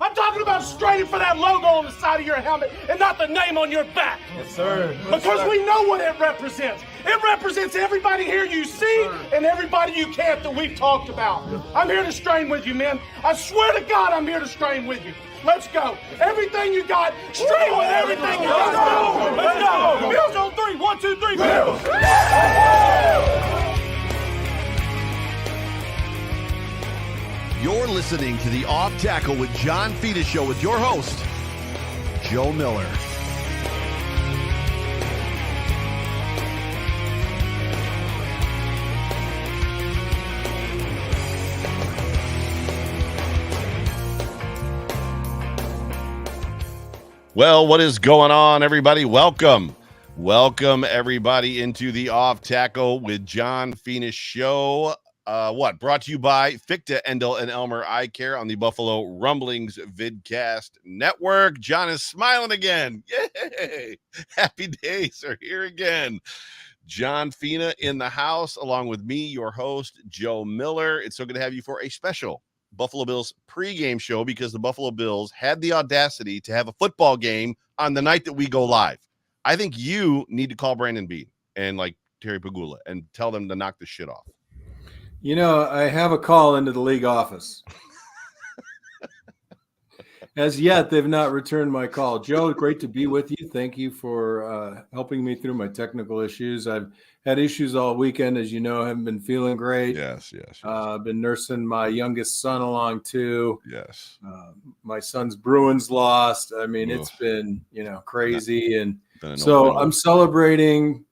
I'm talking about straining for that logo on the side of your helmet and not the name on your back. Yes, sir. Because we know what it represents. It represents everybody here you see and everybody you can't that we've talked about. I'm here to strain with you, men. I swear to God, I'm here to strain with you. Let's go. Everything you got, strain with everything you got. Let's go. Bills on 3. 1, 2, 3. Bills. You're listening to the Off Tackle with John Fina show with your host, Joe Miller. Well, what is going on, everybody? Welcome everybody into the Off Tackle with John Fina show. Brought to you by Ficta, Endel, and Elmer Eye Care on the Buffalo Rumblings Vidcast Network. John is smiling again. Yay! Happy days are here again. John Fina in the house, along with me, your host, Joe Miller. It's so good to have you for a special Buffalo Bills pregame show because the Buffalo Bills had the audacity to have a football game on the night that we go live. I think you need to call Brandon Beane and Terry Pagula and tell them to knock the shit off. You know, I have a call into the league office. As yet, they've not returned my call. Joe, great to be with you. Thank you for helping me through my technical issues. I've had issues all weekend, as you know. I haven't been feeling great. Yes. I've been nursing my youngest son along, too. Yes. My son's Bruins lost. I mean, It's been, crazy. I'm celebrating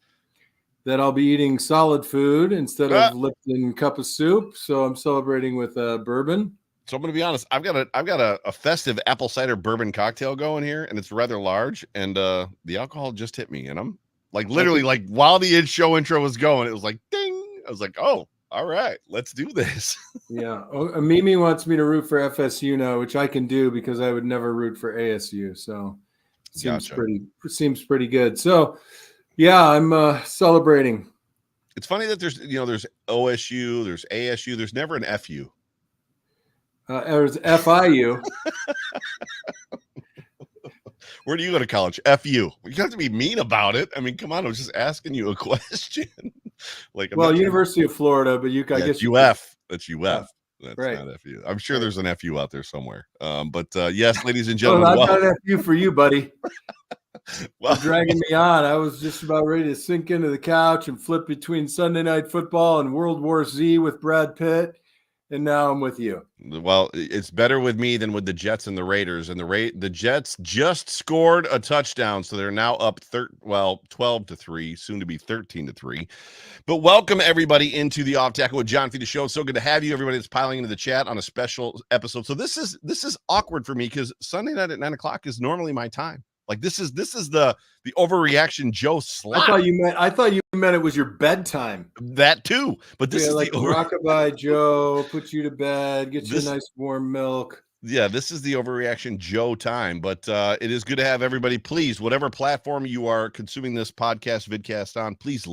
that I'll be eating solid food instead of Lipton cup of soup. So I'm celebrating with bourbon. So I'm going to be honest. I've got a festive apple cider bourbon cocktail going here, and it's rather large. And the alcohol just hit me, and I'm literally while the show intro was going, it was like ding. I was like, oh, all right, let's do this. Yeah. Mimi wants me to root for FSU now, which I can do because I would never root for ASU. So it seems pretty good. So yeah, I'm celebrating. It's funny that there's OSU, there's ASU, there's never an FU. There's FIU. Where do you go to college? FU. You have to be mean about it. I mean, come on. I was just asking you a question. University of Florida, but I guess UF. That's UF. Yeah. That's right. Not FU. I'm sure there's an FU out there somewhere. Yes, ladies and gentlemen. I've got an FU for you, buddy. Well, dragging me on. I was just about ready to sink into the couch and flip between Sunday Night Football and World War Z with Brad Pitt. And now I'm with you. Well, it's better with me than with the Jets and the Raiders. And the Jets just scored a touchdown, so they're now up 12-3, soon to be 13-3. But welcome everybody into the Off Tackle with John Fina show. It's so good to have you. Everybody that's piling into the chat on a special episode. So this is awkward for me because Sunday night at 9:00 is normally my time. This is the overreaction Joe slap. I thought you meant it was your bedtime. That too, but this is rockabye Joe, put you to bed, get you a nice warm milk. Yeah, this is the overreaction Joe time, but it is good to have everybody. Please, whatever platform you are consuming this vidcast on, please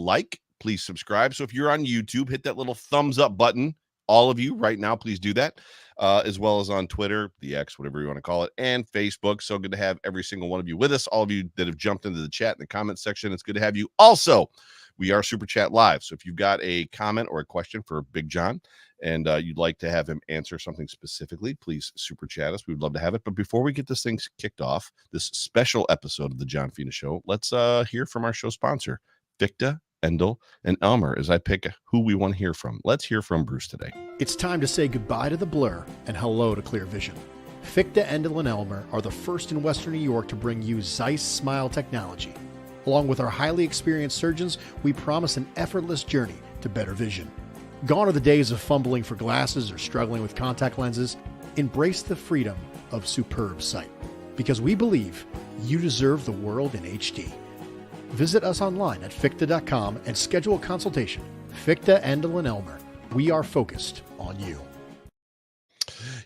please subscribe. So if you're on YouTube, hit that little thumbs up button. All of you right now, please do that. As well as on Twitter, the X, whatever you want to call it, and Facebook. So good to have every single one of you with us. All of you that have jumped into the chat in the comment section, it's good to have you. Also, we are Super Chat Live. So if you've got a comment or a question for Big John and you'd like to have him answer something specifically, please Super Chat us. We would love to have it. But before we get this thing kicked off, this special episode of the John Fina Show, let's hear from our show sponsor, Ficta, Endel, and Elmer, as I pick who we want to hear from. Let's hear from Bruce today. It's time to say goodbye to the blur and hello to clear vision. Ficta, Endel, and Elmer are the first in Western New York to bring you Zeiss Smile technology. Along with our highly experienced surgeons, we promise an effortless journey to better vision. Gone are the days of fumbling for glasses or struggling with contact lenses. Embrace the freedom of superb sight, because we believe you deserve the world in HD. Visit us online at ficta.com and schedule a consultation. Ficta, Endel, and Elmer. We are focused on you.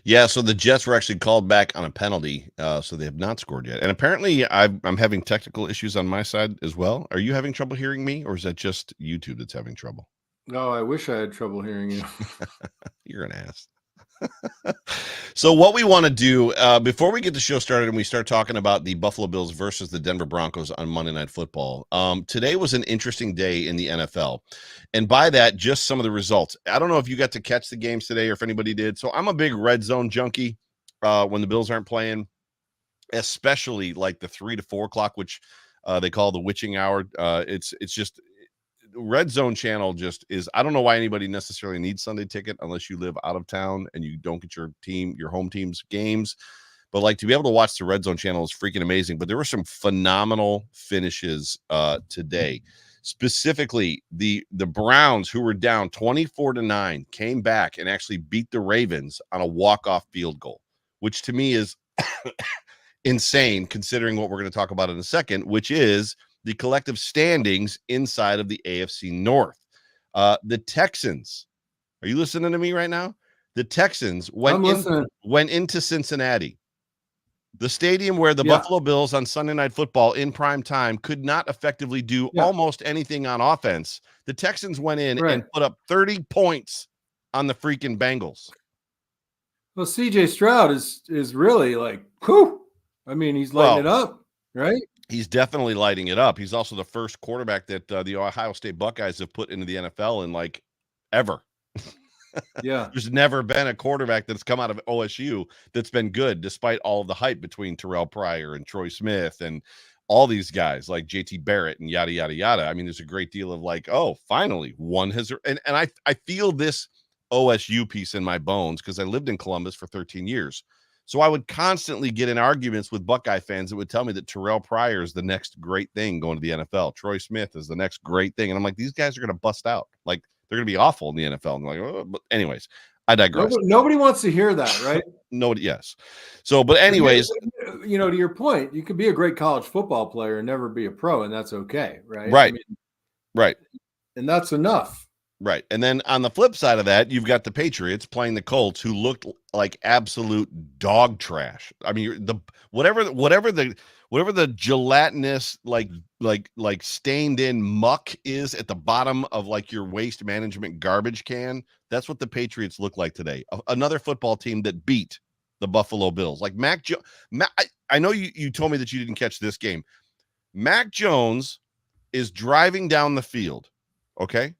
Yeah, so the Jets were actually called back on a penalty, so they have not scored yet. And apparently I'm having technical issues on my side as well. Are you having trouble hearing me, or is that just YouTube that's having trouble? No, I wish I had trouble hearing you. You're an ass. So what we want to do before we get the show started and we start talking about the Buffalo Bills versus the Denver Broncos on Monday Night Football, today was an interesting day in the NFL. And by that, just some of the results. I don't know if you got to catch the games today or if anybody did. So I'm a big red zone junkie when the Bills aren't playing, especially like the 3 to 4 o'clock, which they call the witching hour. It's just red zone channel just is. I don't know why anybody necessarily needs Sunday ticket unless you live out of town and you don't get your home team's games. But like to be able to watch the red zone channel is freaking amazing. But there were some phenomenal finishes today. Specifically, the Browns, who were down 24-9, came back and actually beat the Ravens on a walk-off field goal, which to me is insane considering what we're going to talk about in a second, which is the collective standings inside of the AFC North. The Texans, are you listening to me right now? The Texans went into Cincinnati, the stadium where the Buffalo Bills on Sunday Night Football in prime time could not effectively do almost anything on offense. The Texans went in and put up 30 points on the freaking Bengals. Well, CJ Stroud is really like, whew. I mean, he's lighting it up, right? He's definitely lighting it up. He's also the first quarterback that the Ohio State Buckeyes have put into the NFL in like ever. Yeah. There's never been a quarterback that's come out of OSU that's been good, despite all of the hype between Terrell Pryor and Troy Smith and all these guys like JT Barrett and yada, yada, yada. I mean, there's a great deal of like, oh, finally one has, and I feel this OSU piece in my bones because I lived in Columbus for 13 years. So I would constantly get in arguments with Buckeye fans that would tell me that Terrell Pryor is the next great thing going to the NFL. Troy Smith is the next great thing. And I'm like, these guys are going to bust out. Like, they're going to be awful in the NFL. And I'm like, oh. But anyways, I digress. Nobody wants to hear that, right? Nobody, yes. So, but anyways. You know, to your point, you could be a great college football player and never be a pro, and that's okay, right? Right. I mean, right. And that's enough. Right. And then on the flip side of that, you've got the Patriots playing the Colts, who looked like absolute dog trash. I mean, whatever the gelatinous, like stained in muck is at the bottom of like your waste management garbage can. That's what the Patriots look like today. Another football team that beat the Buffalo Bills. Like I know you told me that you didn't catch this game. Mac Jones is driving down the field. Okay.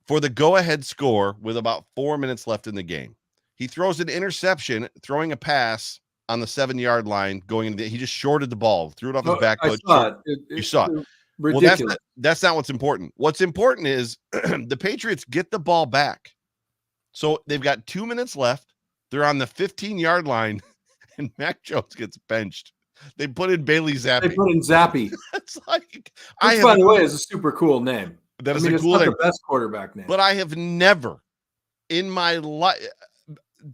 For the go-ahead score with about 4 minutes left in the game. He throws an interception, throwing a pass on the 7-yard line, he just shorted the ball, threw it off his back foot. You saw it. Ridiculous. Well, that's not what's important. What's important is the Patriots get the ball back. So they've got 2 minutes left. They're on the 15-yard line, and Mac Jones gets benched. They put in Bailey Zappi. It's like, which, by the way, is a super cool name. That is a cool name. The best quarterback name. But I have never in my life,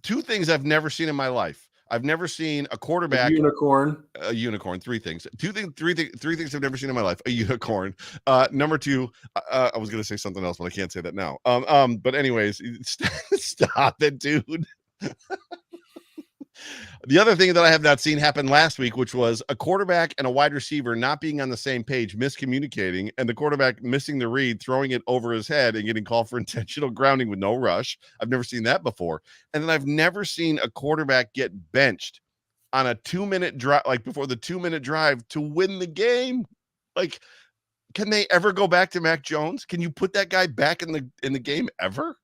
two things I've never seen in my life. I've never seen a quarterback, a unicorn, three things, three things I've never seen in my life, a unicorn. Number two, I was going to say something else, but I can't say that now. But anyways, stop it, dude. The other thing that I have not seen happen last week, which was a quarterback and a wide receiver not being on the same page, miscommunicating, and the quarterback missing the read, throwing it over his head and getting called for intentional grounding with no rush. I've never seen that before. And then I've never seen a quarterback get benched on a 2-minute drive, like before the 2-minute drive to win the game. Like, can they ever go back to Mac Jones? Can you put that guy back in the game ever?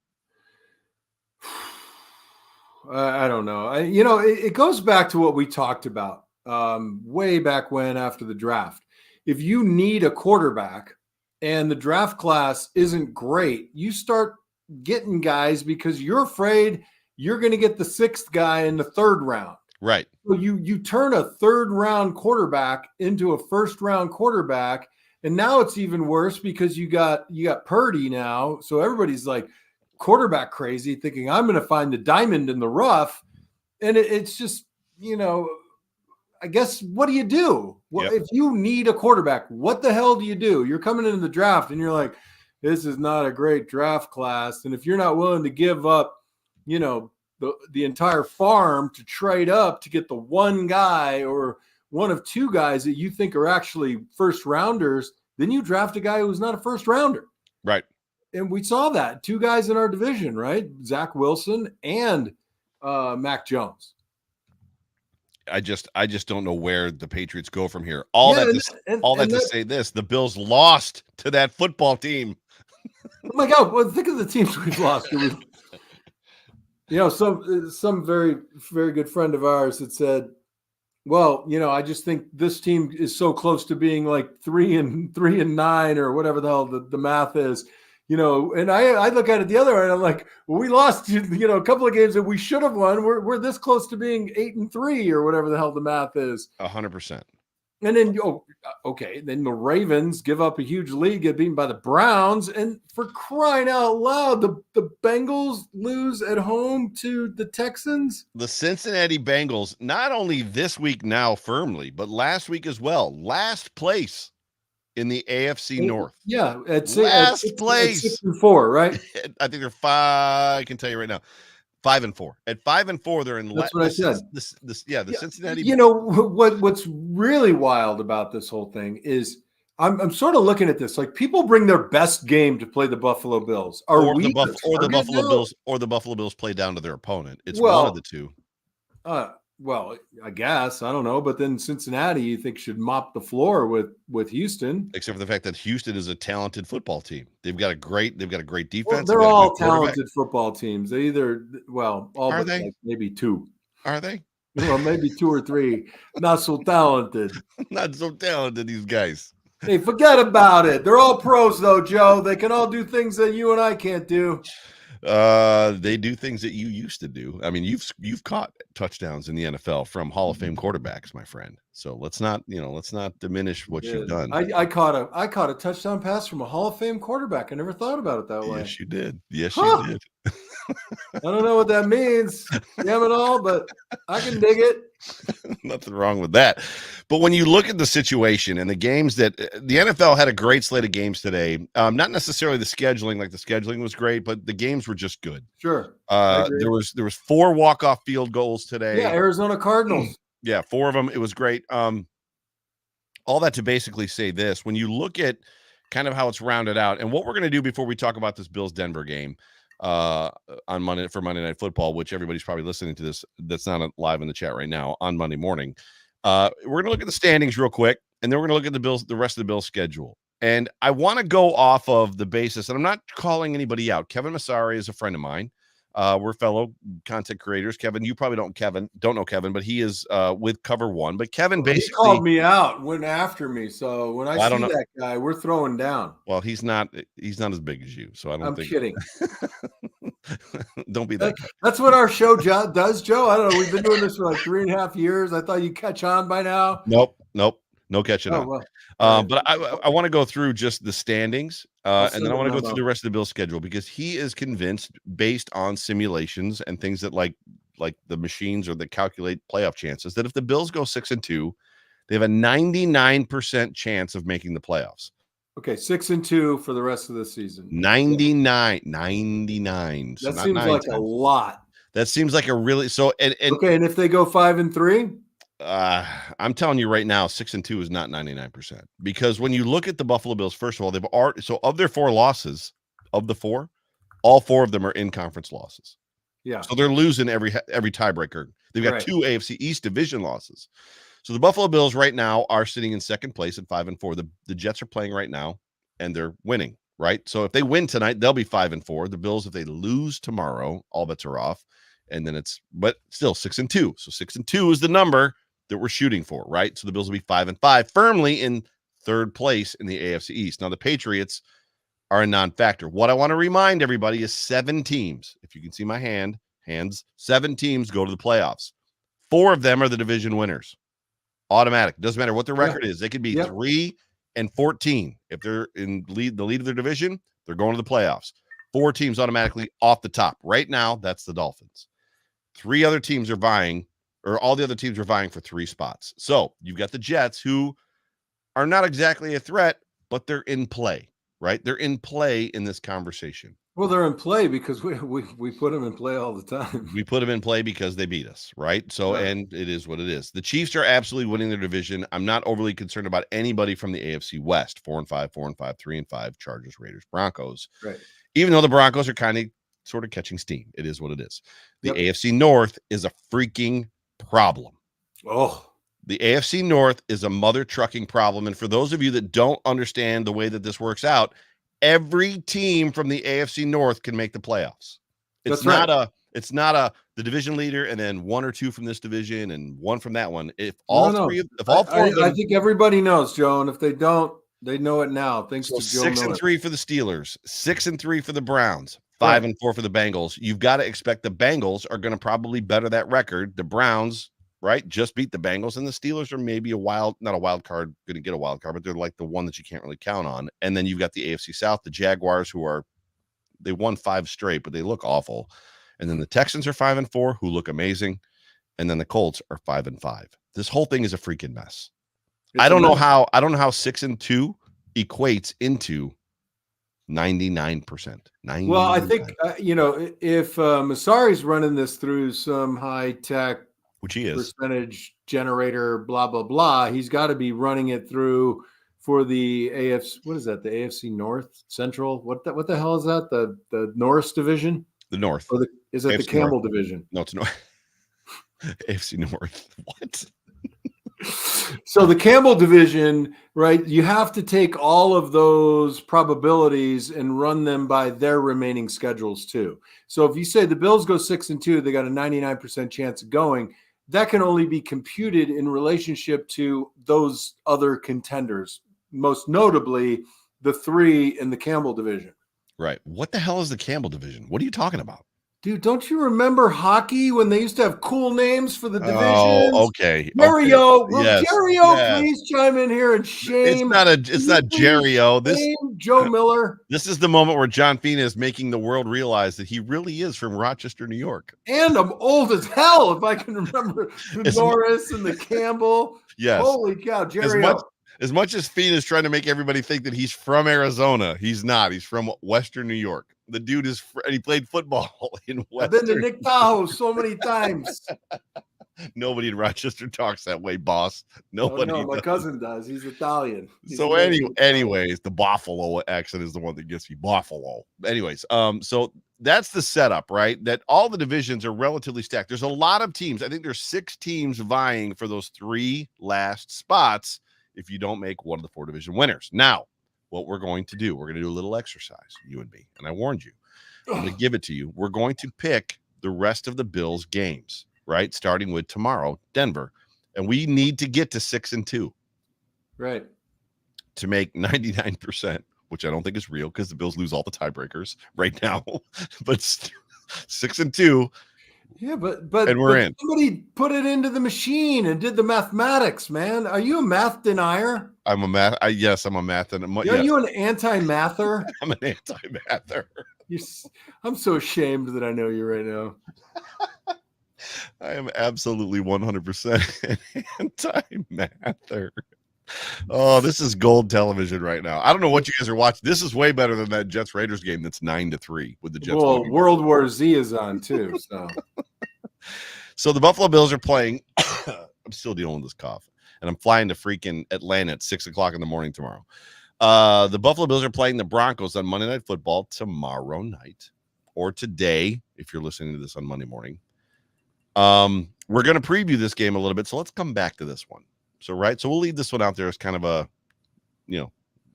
I don't know. It goes back to what we talked about way back when after the draft. If you need a quarterback and the draft class isn't great, you start getting guys because you're afraid you're going to get the 6th guy in the 3rd round. Right. So you turn a 3rd round quarterback into a 1st round quarterback, and now it's even worse because you got Purdy now. So everybody's like quarterback crazy, thinking I'm going to find the diamond in the rough. And it's just, I guess, what do you do? Well, if you need a quarterback, what the hell do you do? You're coming into the draft and you're like, this is not a great draft class. And if you're not willing to give up, the entire farm to trade up to get the one guy or one of 2 guys that you think are actually 1st rounders, then you draft a guy who's not a 1st rounder. Right. And we saw that 2 guys in our division, right? Zach Wilson and Mac Jones. I just don't know where the Patriots go from here. All that to say this, the Bills lost to that football team. Oh my God! Well, think of the teams we've lost. Some very, very good friend of ours had said, well, I just think this team is so close to being like 3-9 or whatever the hell the math is, and I look at it the other way and I'm like, well, we lost, a couple of games that we should have won. We're this close to being 8-3 or whatever the hell the math is. 100%. And then, then the Ravens give up a huge lead, get beaten by the Browns. And for crying out loud, the Bengals lose at home to the Texans. The Cincinnati Bengals, not only this week now firmly, but last week as well. Last place in the AFC North. Yeah. Last place. At 6-4, right? I think they're 5. I can tell you right now. 5-4. At 5-4, they're in. That's what I said. The Cincinnati. What's really wild about this whole thing is I'm sort of looking at this like people bring their best game to play the Buffalo Bills. The Buffalo Bills play down to their opponent. It's one of the two. Well, I guess I don't know, but then Cincinnati, you think should mop the floor with Houston, except for the fact that Houston is a talented football team. They've got a great defense. Well, they're all talented football teams. They either all are but they? Like maybe two. Are they? Well, maybe 2 or 3. Not so talented. Not so talented. These guys. Hey, forget about it. They're all pros, though, Joe. They can all do things that you and I can't do. They do things that you used to do. I mean, you've caught touchdowns in the NFL from Hall of Fame quarterbacks, my friend. So let's not diminish what you've done. I caught a touchdown pass from a Hall of Fame quarterback. I never thought about it that way. Yes, you did. Yes, you did. I don't know what that means, damn it all, but I can dig it. Nothing wrong with that. But when you look at the situation and the games that the NFL had a great slate of games today, not necessarily the scheduling, like the scheduling was great, but the games were just good. Sure. There was 4 walk-off field goals today. Yeah, Arizona Cardinals. Yeah, 4 of them. It was great. All that to basically say this, when you look at kind of how it's rounded out and what we're going to do before we talk about this Bills-Denver game, on Monday Night Football, which everybody's probably listening to this that's not live in the chat right now on Monday morning. We're going to look at the standings real quick, and then we're going to look at the rest of the Bills schedule. And I want to go off of the basis, and I'm not calling anybody out. Kevin Massari is a friend of mine. We're fellow content creators. Kevin, you probably don't know Kevin, but he is with Cover One. But Kevin basically he called me out, went after me. So when I see that guy, we're throwing down. Well, he's not as big as you, so I'm kidding. Don't be that guy. That's what our show does, Joe. I don't know. We've been doing this for like 3.5 years. I thought you'd catch on by now. Nope. No catching on. Well. But I want to go through just the standings, and then I want to go through the rest of the Bills schedule because he is convinced, based on simulations and things that like the machines or that calculate playoff chances, that if the Bills go 6-2, they have a 99% chance of making the playoffs. Okay, 6-2 for the rest of the season. 99. That seems like a lot. That seems like a really and if they go 5-3. I'm telling you right now, 6-2 is not 99% because when you look at the Buffalo Bills, first of all, so of their 4 losses, of the 4, all 4 of them are in conference losses. Yeah. So they're losing every tiebreaker. They've got 2 AFC East division losses. So the Buffalo Bills right now are sitting in second place at 5-4. The Jets are playing right now and they're winning, right? So if they win tonight, they'll be 5-4. The Bills, if they lose tomorrow, all bets are off. And then but still 6-2. So 6-2 is the number that we're shooting for, right? So the Bills will be 5-5, firmly in third place in the AFC East. Now the Patriots are a non-factor. What I want to remind everybody is 7 teams. If you can see my hands, 7 teams go to the playoffs. 4 of them are the division winners. Automatic. Doesn't matter what their record is. They could be 3-14. If they're in the lead of their division, they're going to the playoffs. 4 teams automatically off the top. Right now, that's the Dolphins. 3 other teams are vying, or all the other teams are vying for 3 spots. So you've got the Jets, who are not exactly a threat, but they're in play, right? They're in play in this conversation. Well, they're in play because we put them in play all the time. We put them in play because they beat us, right? So, and it is what it is. The Chiefs are absolutely winning their division. I'm not overly concerned about anybody from the AFC West. 4-5, 4-5, 3-5, Chargers, Raiders, Broncos. Right. Even though the Broncos are kind of sort of catching steam. It is what it is. The Yep. AFC North is a freaking problem. Oh, The AFC North is a mother trucking problem. And for those of you that don't understand the way that this works out, every team from the AFC North can make the playoffs. It's not the division leader and then one or two from this division and one from that one. If all four of them, I think everybody knows, Joe, and if they don't, they know it now. Thanks to Joe 6-3 for the Steelers, 6-3 for the Browns, 5-4 for the Bengals. You've got to expect the Bengals are going to probably better that record. The Browns, right, just beat the Bengals, and the Steelers are maybe not a wild card, going to get a wild card, but they're like the one that you can't really count on. And then you've got the AFC South, the Jaguars, they won 5 straight, but they look awful. And then the Texans are 5-4, who look amazing. And then the Colts are 5-5. This whole thing is a freaking mess. I don't know how 6-2 equates into 99%. Well, I think if Masari's running this through some high tech, which he is, percentage generator, blah blah blah, he's got to be running it through for the AFC. What is that? The AFC North Central? What the hell is that? The Norris division? The North. Or is it the Campbell division? No, it's North. AFC North. What? So the Campbell division, right? You have to take all of those probabilities and run them by their remaining schedules too. So if you say the Bills go 6-2, they got a 99% chance of going. That can only be computed in relationship to those other contenders, most notably the 3 in the Campbell division. Right. What the hell is the Campbell division? What are you talking about? Dude, don't you remember hockey when they used to have cool names for the divisions? Oh, okay. Jerry-O. Okay. Yes. Jerry-O, please chime in here and shame. It's not Jerry-O. Joe Miller. This is the moment where John Fina is making the world realize that he really is from Rochester, New York. And I'm old as hell if I can remember the Norris and the Campbell. Yes. Holy cow, Jerry-O. As much as Fina is trying to make everybody think that he's from Arizona, he's not. He's from Western New York. The dude he played football in Western. I've been to Nick Tahoe so many times. Nobody in Rochester talks that way, boss. Nobody. No, my cousin does. He's Italian. Anyways, the Buffalo accent is the one that gets me. Buffalo. Anyways, so that's the setup, right? That all the divisions are relatively stacked. There's a lot of teams. I think there's 6 teams vying for those 3 last spots if you don't make one of the 4 division winners. Now, what we're going to do, we're going to do a little exercise, you and me. And I warned you. I'm going to give it to you. We're going to pick the rest of the Bills games, right? Starting with tomorrow, Denver. And we need to get to 6-2. Right. To make 99%, which I don't think is real because the Bills lose all the tiebreakers right now. But 6-2. Yeah, but and we're in. Somebody put it into the machine and did the mathematics, man. Are you a math denier? I'm a math. Yes, I'm a math. And are you an anti-mather? I'm an anti-mather. I'm so ashamed that I know you right now. I am absolutely 100% anti-mather. Oh, this is gold television right now. I don't know what you guys are watching. This is way better than that Jets Raiders game that's 9-3 with the Jets. Well, World War Z is on too. So the Buffalo Bills are playing. I'm still dealing with this cough, and I'm flying to freaking Atlanta at 6:00 in the morning tomorrow. The Buffalo Bills are playing the Broncos on Monday Night Football tomorrow night, or today if you're listening to this on Monday morning. We're going to preview this game a little bit, so let's come back to this one. So we'll leave this one out there as kind of a,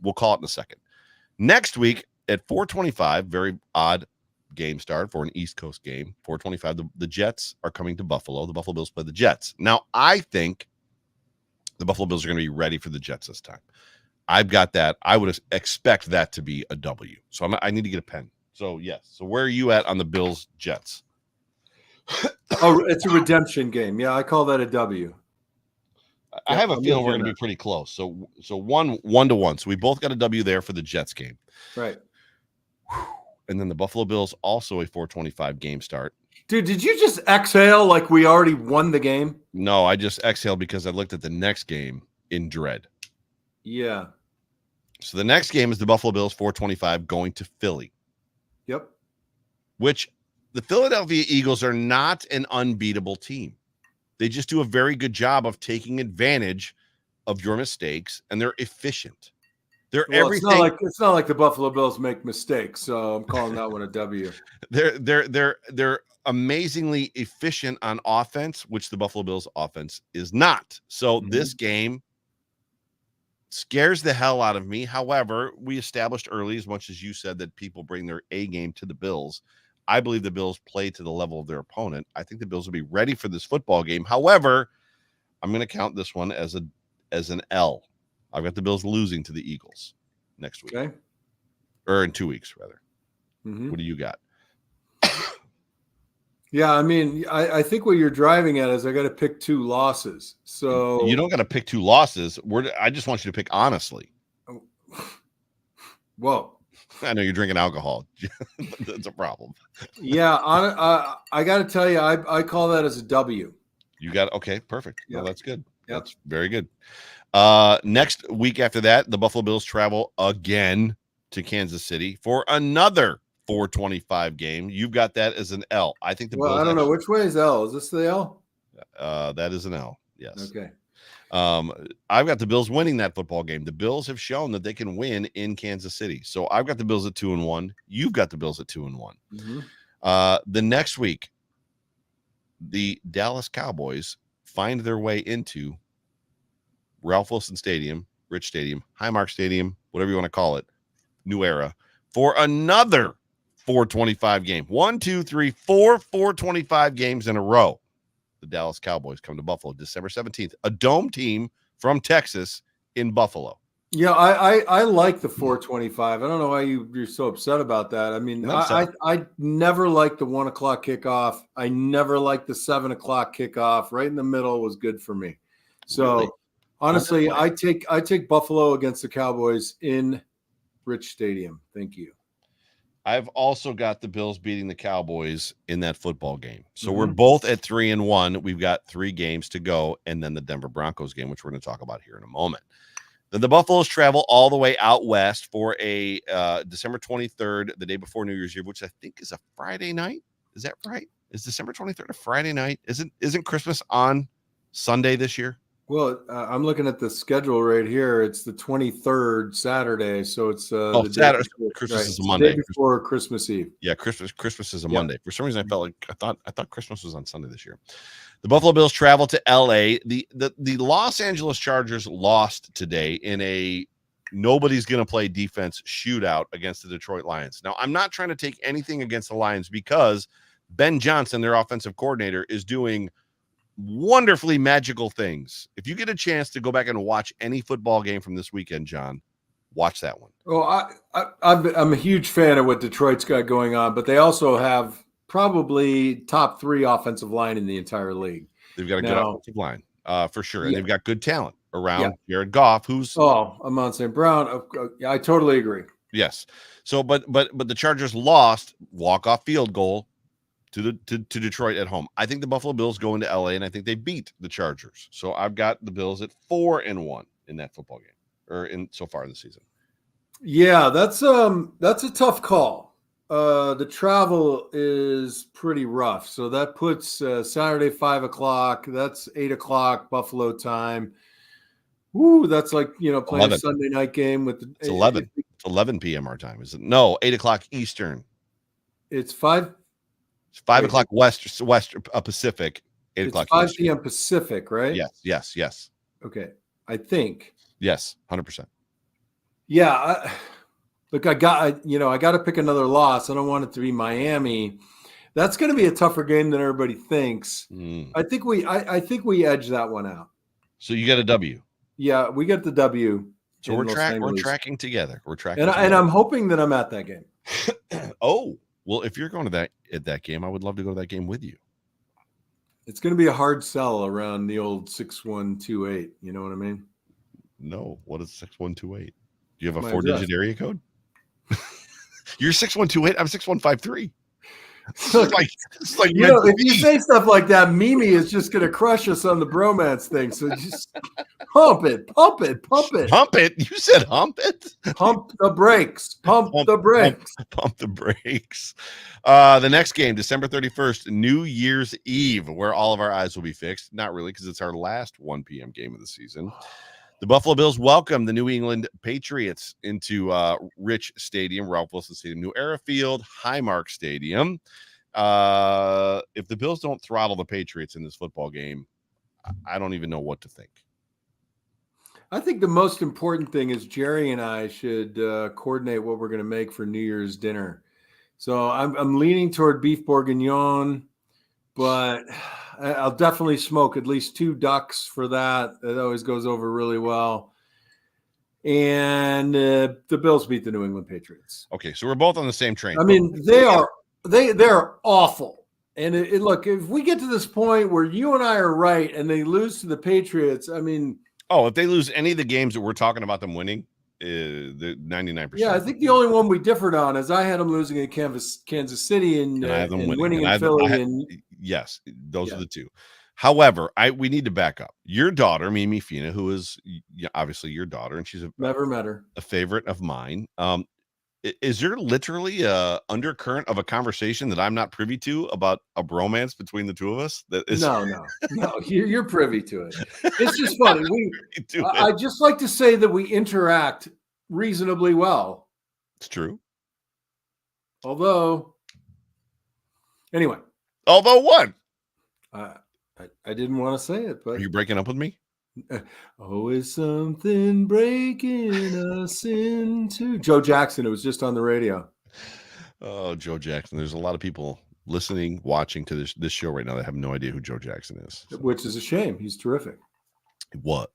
we'll call it in a second. Next week at 4:25, very odd game start for an East Coast game. 4:25, the Jets are coming to Buffalo. The Buffalo Bills play the Jets. Now, I think the Buffalo Bills are going to be ready for the Jets this time. I've got that. I would expect that to be a W. So I need to get a pen. So, yes. So where are you at on the Bills Jets? Oh, it's a redemption game. Yeah, I call that a W. I have a feeling we're going to be pretty close. So 1-1. So we both got a W there for the Jets game. Right. And then the Buffalo Bills also a 4:25 game start. Dude, did you just exhale like we already won the game? No, I just exhaled because I looked at the next game in dread. Yeah. So the next game is the Buffalo Bills 4:25 going to Philly. Yep. Which the Philadelphia Eagles are not an unbeatable team. They just do a very good job of taking advantage of your mistakes, and they're efficient. everything. It's not like the Buffalo Bills make mistakes, so I'm calling that one a W. They're amazingly efficient on offense, which the Buffalo Bills offense is not. So this game scares the hell out of me. However, we established early, as much as you said, that people bring their A game to the Bills. I believe the Bills play to the level of their opponent. I think the Bills will be ready for this football game. However, I'm going to count this one as an L. I've got the Bills losing to the Eagles next week. Okay. Or in 2 weeks, rather. What do you got? Yeah, I mean, I think what you're driving at is I got to pick 2 losses. So you don't got to pick 2 losses. I just want you to pick honestly. Whoa. I know you're drinking alcohol. That's a problem. Yeah, I got to tell you, I call that as a W. You got okay, perfect. Yeah. No, that's good. Yep. That's very good. Next week after that, the Buffalo Bills travel again to Kansas City for another 4:25 game. You've got that as an L. I think the Bills. I don't know which way is L. Is this the L? That is an L. Yes. Okay. I've got the Bills winning that football game. The Bills have shown that they can win in Kansas City. So I've got the Bills at 2-1. You've got the Bills at 2-1. The next week, the Dallas Cowboys find their way into Ralph Wilson Stadium, Rich Stadium, Highmark Stadium, whatever you want to call it, New Era, for another 4:25 game. 1, 2, 3, 4 4:25 games in a row. The Dallas Cowboys come to Buffalo December 17th, a dome team from Texas in Buffalo. Yeah, I like the 4:25. I don't know why you're so upset about that. I mean, I never liked the 1 o'clock kickoff. I never liked the 7 o'clock kickoff. Right in the middle was good for me. So Really? honestly, I take Buffalo against the Cowboys in Rich Stadium. Thank you. I've also got the Bills beating the Cowboys in that football game. So we're both at 3-1. We've got 3 games to go, and then the Denver Broncos game, which we're going to talk about here in a moment. Then the Buffaloes travel all the way out west for a December 23rd, the day before New Year's Eve, which I think is a Friday night. Is that right? Is December 23rd a Friday night? Isn't Christmas on Sunday this year? Well, I'm looking at the schedule right here. It's the 23rd Saturday, so it's the Saturday. Before, Christmas is a Monday. The day before Christmas Eve. Yeah, Christmas is a Monday. For some reason, I thought Christmas was on Sunday this year. The Buffalo Bills travel to LA. The Los Angeles Chargers lost today in a nobody's going to play defense shootout against the Detroit Lions. Now, I'm not trying to take anything against the Lions because Ben Johnson, their offensive coordinator, is doing wonderfully magical things. If you get a chance to go back and watch any football game from this weekend, John, watch that one. Well, I'm a huge fan of what Detroit's got going on, but they also have probably top 3 offensive line in the entire league. They've got a good offensive line, for sure, and they've got good talent around Jared Goff, who's Amon St. Brown. I totally agree. Yes. So, but the Chargers lost walk-off field goal to Detroit at home. I think the Buffalo Bills go into LA, and I think they beat the Chargers. So I've got the Bills at 4-1 in that football game, or in so far this season. Yeah, that's a tough call. The travel is pretty rough. So that puts Saturday 5 o'clock. That's 8 o'clock Buffalo time. Ooh, that's like playing 11. a Sunday night game with it's 11. It's 11 p.m. our time, is it? No, 8 o'clock Eastern. It's 5. It's 5 o'clock West Pacific. 8 o'clock. 5 p.m. Pacific, right? Yes. Okay, I think. Yes, 100%. Yeah, look, I got to pick another loss. I don't want it to be Miami. That's going to be a tougher game than everybody thinks. I think we edge that one out. So you get a W. Yeah, we get the W. So we're tracking together. And I'm hoping that I'm at that game. Oh, well, if you're going to that game, I would love to go to that game with you. It's going to be a hard sell around the old 6128. You know what I mean? No. What is 6128? Do you have a 4-digit area code? You're 6128. I'm 6153. It's like if you say stuff like that, Mimi is just going to crush us on the bromance thing. So just pump it. Pump it. You said hump it. Pump the brakes. Pump the brakes. Pump the brakes. The next game, December 31st, New Year's Eve, where all of our eyes will be fixed. Not really, because it's our last 1 p.m. game of the season. The Buffalo Bills welcome the New England Patriots into Rich Stadium, Ralph Wilson Stadium, New Era Field, Highmark Stadium. If the Bills don't throttle the Patriots in this football game, I don't even know what to think. I think the most important thing is Jerry and I should coordinate what we're going to make for New Year's dinner. So I'm leaning toward beef bourguignon, but I'll definitely smoke at least 2 ducks for that. That always goes over really well. And the Bills beat the New England Patriots. Okay, so we're both on the same train. I mean, they're awful. And look, if we get to this point where you and I are right and they lose to the Patriots, I mean, if they lose any of the games that we're talking about them winning, the 99%. Yeah, I think the only one we differed on is I had them losing in Kansas City and winning in Philly. Yes, those are the two. However, we need to back up. Your daughter, Mimi Fina, who is obviously your daughter, and she's never met her, a favorite of mine. Is there literally a undercurrent of a conversation that I'm not privy to about a bromance between the two of us? That is no. You're privy to it. It's just funny. I just like to say that we interact reasonably well. It's true. Although what? I didn't want to say it, but are you breaking up with me? Always something breaking us into. Joe Jackson. It was just on the radio. Oh, Joe Jackson. There's a lot of people listening, watching to this show right now that have no idea who Joe Jackson is. So. Which is a shame. He's terrific.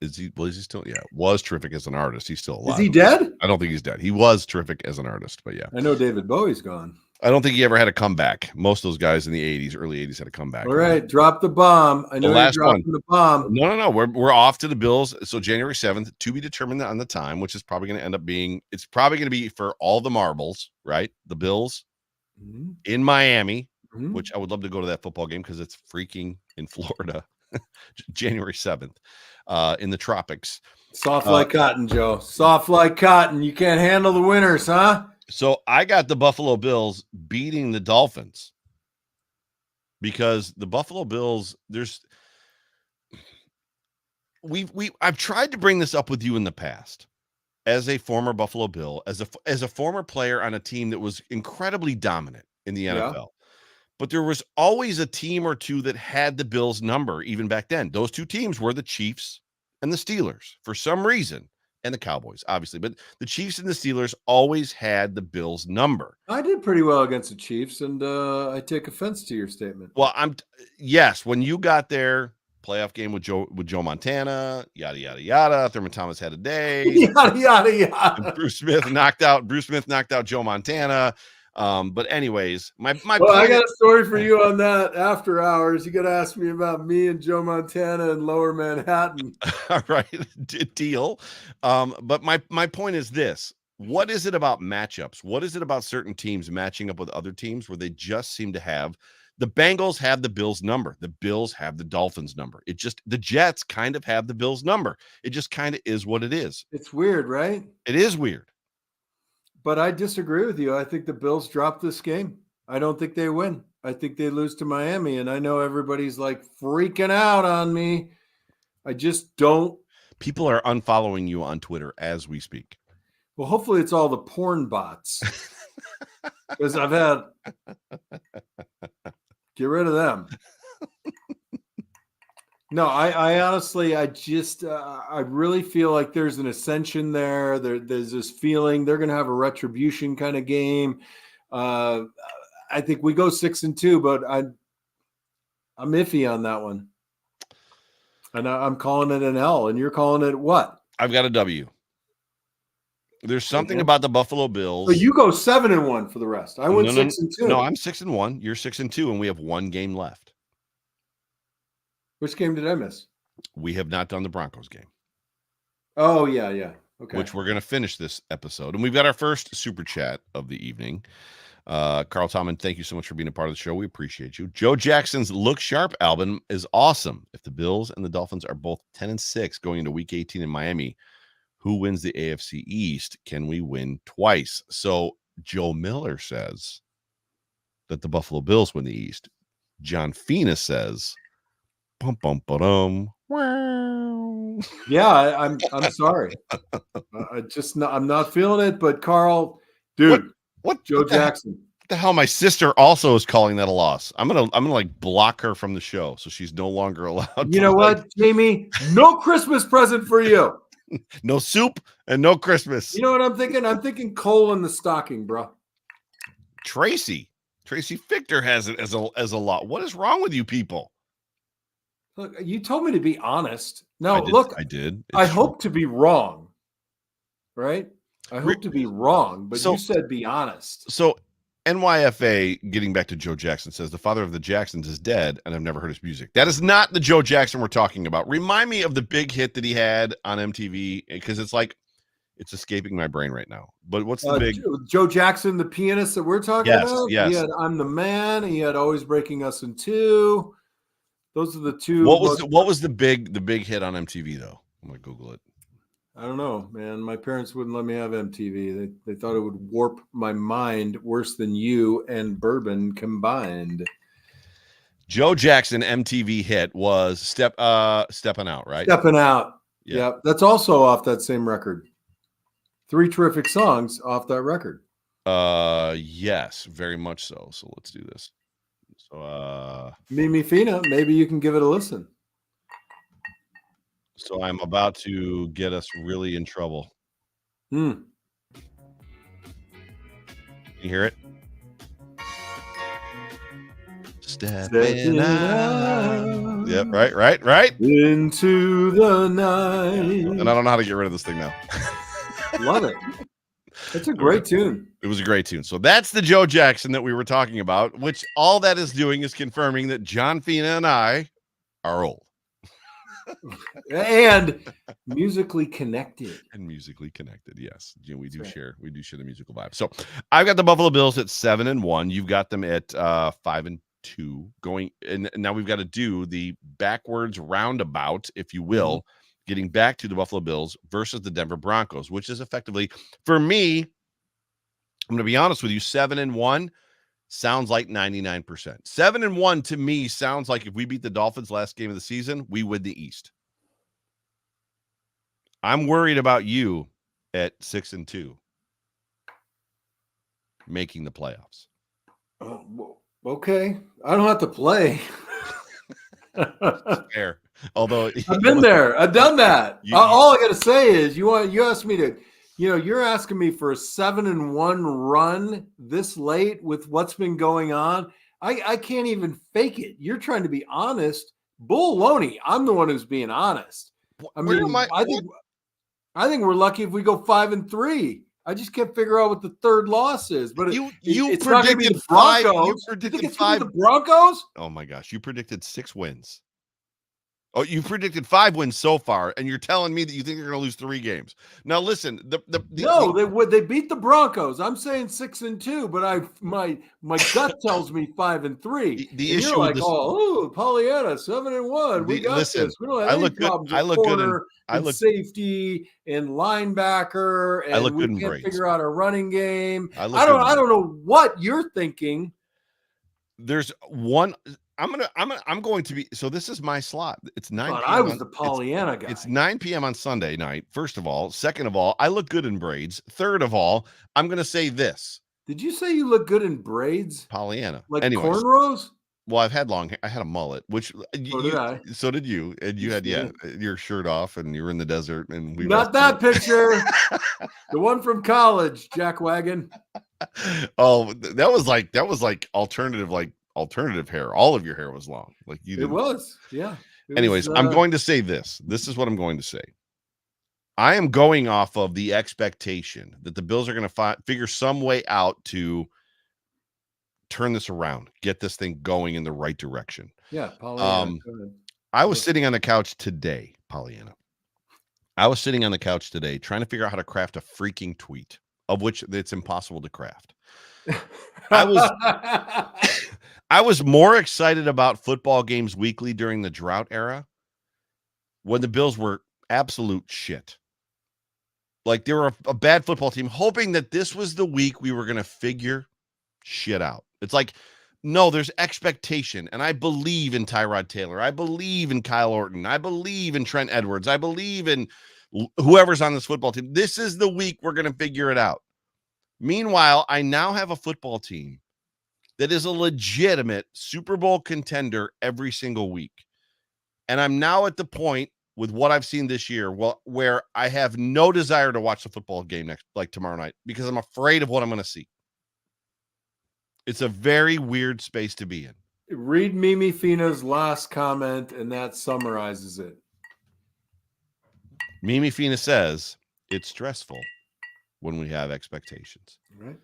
Is he still? Yeah, was terrific as an artist. He's still alive. Is he dead? I don't think he's dead. He was terrific as an artist, but yeah. I know David Bowie's gone. I don't think he ever had a comeback. Most of those guys in the early 80s had a comeback. All right, drop the bomb. I know you're dropping the bomb. No. We're off to the Bills. So January 7th, to be determined on the time, which is probably going to end up being, it's probably going to be for all the marbles, right? The Bills in Miami, which I would love to go to that football game because it's freaking in Florida. January 7th, in the tropics. Soft like cotton, Joe. Soft like cotton. You can't handle the winters, huh? So I got the Buffalo Bills beating the Dolphins because the Buffalo Bills, I've tried to bring this up with you in the past as a former Buffalo Bill, as a former player on a team that was incredibly dominant in the NFL. Yeah. But there was always a team or two that had the Bills number even back then. Those two teams were the Chiefs and the Steelers for some reason. And the Cowboys, obviously, but the Chiefs and the Steelers always had the Bills number. I did pretty well against the Chiefs, and I take offense to your statement. Well, yes, when you got there, playoff game with Joe Montana, yada yada yada. Thurman Thomas had a day, yada yada yada. Bruce Smith knocked out Joe Montana. But anyways, my well, I got a story for you on that after hours. You got to ask me about me and Joe Montana in Lower Manhattan. All right, deal. But my point is this: what is it about matchups? What is it about certain teams matching up with other teams where they just seem to have the Bengals have the Bills number, the Bills have the Dolphins number. The Jets kind of have the Bills number. It just kind of is what it is. It's weird, right? It is weird. But I disagree with you. I think the Bills drop this game. I don't think they win. I think they lose to Miami. And I know everybody's like freaking out on me. I just don't. People are unfollowing you on Twitter as we speak. Well, hopefully it's all the porn bots. Because I've had. Get rid of them. No, I honestly, I really feel like there's an ascension there. There's this feeling they're going to have a retribution kind of game. I think we go 6-2, but I'm iffy on that one. And I'm calling it an L, and you're calling it what? I've got a W. There's something about the Buffalo Bills. So you go 7-1 for the rest. I went 6-2. No, I'm 6-1. You're 6-2, and we have one game left. Which game did I miss? We have not done the Broncos game. Oh, yeah. Okay. Which we're going to finish this episode. And we've got our first super chat of the evening. Carl Tomlin, thank you so much for being a part of the show. We appreciate you. Joe Jackson's Look Sharp album is awesome. If the Bills and the Dolphins are both 10-6 going into week 18 in Miami, who wins the AFC East? Can we win twice? So Joe Miller says that the Buffalo Bills win the East. John Fina says, bum, bum, ba-dum. Wow. Yeah, I'm sorry. I'm not feeling it. But Carl, dude, What Joe Jackson. What the hell? My sister also is calling that a loss. I'm gonna like block her from the show, so she's no longer allowed. You know what, Jamie? No Christmas present for you. No soup and no Christmas. You know what I'm thinking? I'm thinking coal in the stocking, bro. Tracy Fichter has it as a lot. What is wrong with you people? Look, you told me to be honest. No, I did. It's I true. hope to be wrong. Right? I hope to be wrong, but you said be honest. So NYFA, getting back to Joe Jackson, says the father of the Jacksons is dead, and I've never heard his music. That is not the Joe Jackson we're talking about. Remind me of the big hit that he had on MTV, because it's escaping my brain right now. But what's the big Joe Jackson, the pianist that we're talking about? Yes. He had "I'm the Man." He had "Always Breaking Us in Two." Those are the two. What was the big hit on MTV though? I'm gonna Google it. I don't know, man. My parents wouldn't let me have MTV. They thought it would warp my mind worse than you and bourbon combined. Joe Jackson MTV hit was Stepping Out, right? Stepping Out. Yeah. That's also off that same record. 3 terrific songs off that record. Yes, very much so. So let's do this. So Mimi Fina, maybe you can give it a listen. So I'm about to get us really in trouble. You hear it? Stepping out. Yep, right. Into the night. And I don't know how to get rid of this thing now. Love it. It's a great tune. It was a great tune. So that's the Joe Jackson that we were talking about, which all that is doing is confirming that John Fina and I are old. And musically connected. Yes. We do share the musical vibe. So I've got the Buffalo Bills at 7-1. You've got them at 5-2 going, and now we've got to do the backwards roundabout, if you will, getting back to the Buffalo Bills versus the Denver Broncos, which is effectively, for me, I'm going to be honest with you, 7-1 sounds like 99%. 7-1 to me sounds like if we beat the Dolphins last game of the season, we win the East. I'm worried about you at 6-2 making the playoffs. Okay. I don't have to play. Fair. Although I've been there. I've done that. All I got to say is you asked me to, you're asking me for a 7-1 run this late with what's been going on. I can't even fake it. You're trying to be honest. Bull Loney. I'm the one who's being honest. I mean, I think we're lucky if we go 5-3. I just can't figure out what the third loss is. But it's predicted the Broncos. You predicted 5. The Broncos? Oh my gosh! You predicted 6 wins. Oh, you predicted 5 wins so far, and you're telling me that you think they're going to lose 3 games. Now, listen. They beat the Broncos. I'm saying 6-2, but my gut tells me 5-3. The issue you're like, with Pollyanna, 7-1. We got this. We don't have any problems. I look good. I look safety and linebacker, and we can't figure out a running game. I don't know what you're thinking. There's one. I'm going to be. So this is my slot. It's 9 p.m. I was the Pollyanna guy. It's 9 p.m. on Sunday night. First of all, second of all, I look good in braids. Third of all, I'm going to say this. Did you say you look good in braids? Pollyanna, like cornrows? Well, I had a mullet, which so did you, and you had your shirt off, and you were in the desert, and we not that picture, the one from college, Jack Wagon. Oh, that was like alternative hair. All of your hair was long, like you did. It was, yeah. Anyways, I'm going to say this. This is what I'm going to say. I am going off of the expectation that the Bills are going to figure some way out to turn this around, get this thing going in the right direction. Yeah, Pollyanna. I was sitting on the couch today, Pollyanna. I was sitting on the couch today trying to figure out how to craft a freaking tweet, of which it's impossible to craft. I was more excited about football games weekly during the drought era when the Bills were absolute shit. Like they were a bad football team, hoping that this was the week we were going to figure shit out. It's like No, there's expectation. And I believe in Tyrod Taylor. I believe in Kyle Orton. I believe in Trent Edwards. I believe in whoever's on this football team. This is the week we're going to figure it out. Meanwhile, I now have a football team that is a legitimate Super Bowl contender every single week. And I'm now at the point with what I've seen this year, where I have no desire to watch the football game tomorrow night, because I'm afraid of what I'm going to see. It's a very weird space to be in. Read Mimi Fina's last comment, and that summarizes it. Mimi Fina says it's stressful when we have expectations. Right.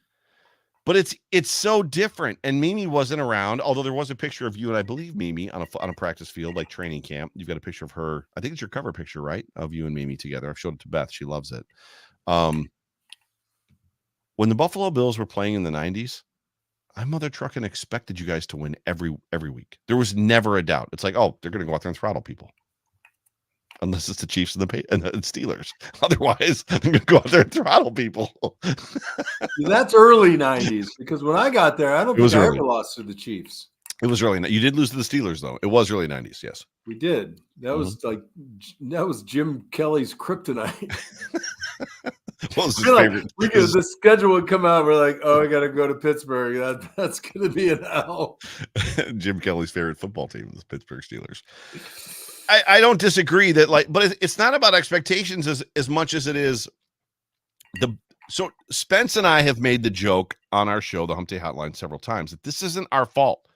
But it's so different. And Mimi wasn't around, although there was a picture of you and I believe Mimi on a practice field, like training camp. You've got a picture of her. I think it's your cover picture, right? Of you and Mimi together. I've showed it to Beth. She loves it. When the Buffalo Bills were playing in the 90s, I mother trucking expected you guys to win every week. There was never a doubt. It's like, oh, they're going to go out there and throttle people. Unless it's the Chiefs and the Steelers. Otherwise, I'm going to go out there and throttle people. That's early 90s, because when I got there, I don't think I ever lost to the Chiefs. It was early. You did lose to the Steelers, though. It was early 90s, yes. We did. That was that was Jim Kelly's kryptonite. What was his favorite? The schedule would come out. We're like, oh, I got to go to Pittsburgh. That's going to be an L. Jim Kelly's favorite football team was the Pittsburgh Steelers. I don't disagree that, but it's not about expectations as much as it is so Spence and I have made the joke on our show, the Hump Day Hotline, several times, that this isn't our fault.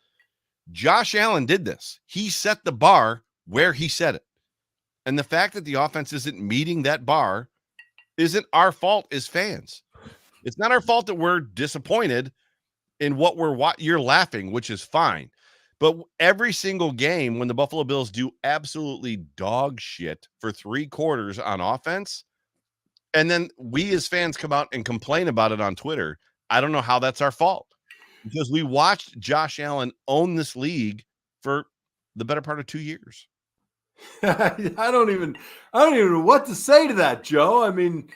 Josh Allen did this. He set the bar where he set it. And the fact that the offense isn't meeting that bar isn't our fault as fans. It's not our fault that we're disappointed in what you're laughing, which is fine. But every single game when the Buffalo Bills do absolutely dog shit for 3 quarters on offense, and then we as fans come out and complain about it on Twitter, I don't know how that's our fault, because we watched Josh Allen own this league for the better part of 2 years. I don't even know what to say to that, Joe. I mean,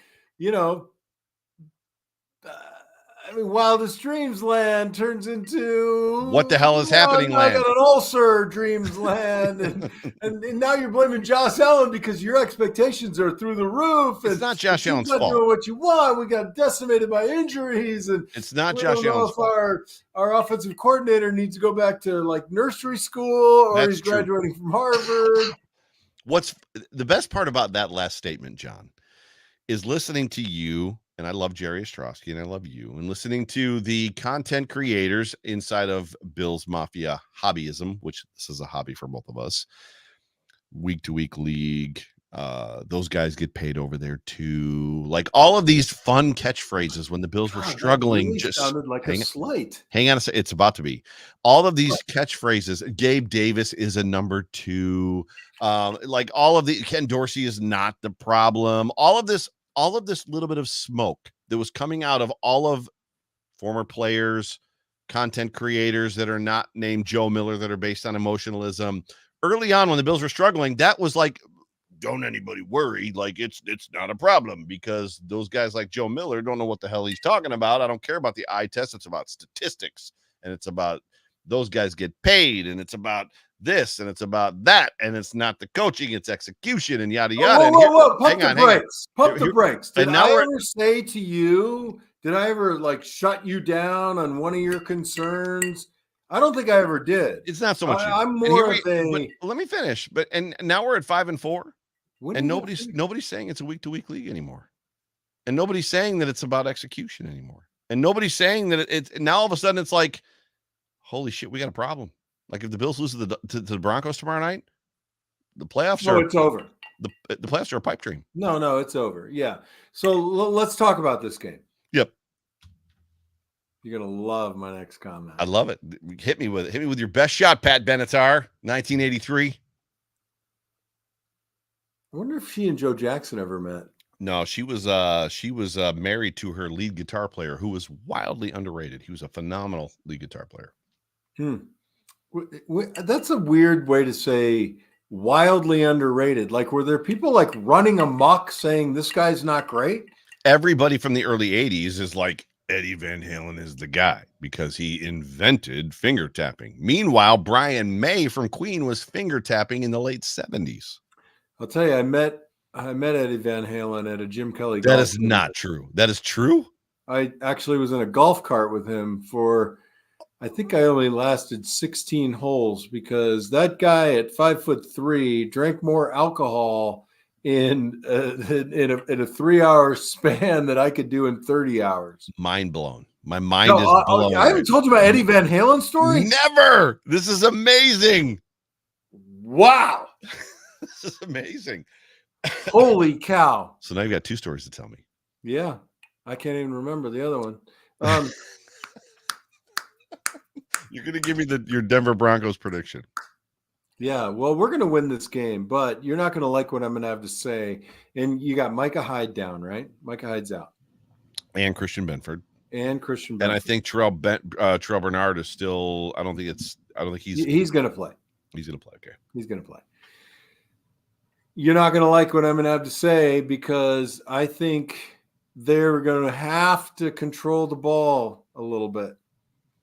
Wildest Dreams Land turns into what the hell is happening land. I got an ulcer, Dreams Land, and now you're blaming Josh Allen because your expectations are through the roof. It's not Josh Allen's fault. Doing what you want. We got decimated by injuries, and it's not Josh Allen's fault. Our offensive coordinator needs to go back to nursery school, or he's graduating from Harvard. What's the best part about that last statement, John, is listening to you. And I love Jerry Ostrowski, and I love you, and listening to the content creators inside of Bills Mafia hobbyism, which this is a hobby for both of us, week-to-week league. Those guys get paid over there too. Like all of these fun catchphrases when the Bills were struggling. Really just sounded like a slight. Hang on a second. It's about to be. All of these catchphrases. Gabe Davis is a number 2. Like all of the Ken Dorsey is not the problem. All of this little bit of smoke that was coming out of all of former players, content creators that are not named Joe Miller, that are based on emotionalism. Early on when the Bills were struggling, that was like, don't anybody worry. Like it's not a problem, because those guys like Joe Miller don't know what the hell he's talking about. I don't care about the eye test. It's about statistics, and it's about those guys get paid, and it's about this, and it's about that, and it's not the coaching, it's execution, and yada yada. Whoa. Pump the brakes. Did I ever say to you, did I ever shut you down on one of your concerns? I don't think I ever did. It's not so much. I'm more of a. Let me finish. And now we're at 5-4, and nobody's saying it's a week-to-week league anymore, and nobody's saying that it's about execution anymore, and nobody's saying that it's now all of a sudden it's like, holy shit, we got a problem. Like if the Bills lose to the Broncos tomorrow night, the playoffs are. It's over. The playoffs are a pipe dream. No, it's over. Yeah. So let's talk about this game. Yep. You're gonna love my next comment. I love it. Hit me with it. Hit me with your best shot, Pat Benatar, 1983. I wonder if she and Joe Jackson ever met. No, she was married to her lead guitar player, who was wildly underrated. He was a phenomenal lead guitar player. That's a weird way to say wildly underrated. Like, were there people running amok saying this guy's not great? Everybody from the early 80s is like, Eddie Van Halen is the guy because he invented finger tapping. Meanwhile, Brian May from Queen was finger tapping in the late 70s. I'll tell you, I met Eddie Van Halen at a Jim Kelly That golf is not true. That is true? I actually was in a golf cart with him for, I think I only lasted 16 holes because that guy at 5'3" drank more alcohol in a 3-hour span that I could do in 30 hours. Mind blown. My mind is blown. I haven't told you about Eddie Van Halen's story? Never. This is amazing. Wow. This is amazing. Holy cow. So now you've got 2 stories to tell me. Yeah. I can't even remember the other one. You're going to give me your Denver Broncos prediction. Yeah, well, we're going to win this game, but you're not going to like what I'm going to have to say. And you got Micah Hyde down, right? Micah Hyde's out. And Christian Benford. And Christian Benford. And I think Terrell Bernard is still, I don't think he's going to play. He's going to play, okay. He's going to play. You're not going to like what I'm going to have to say because I think they're going to have to control the ball a little bit.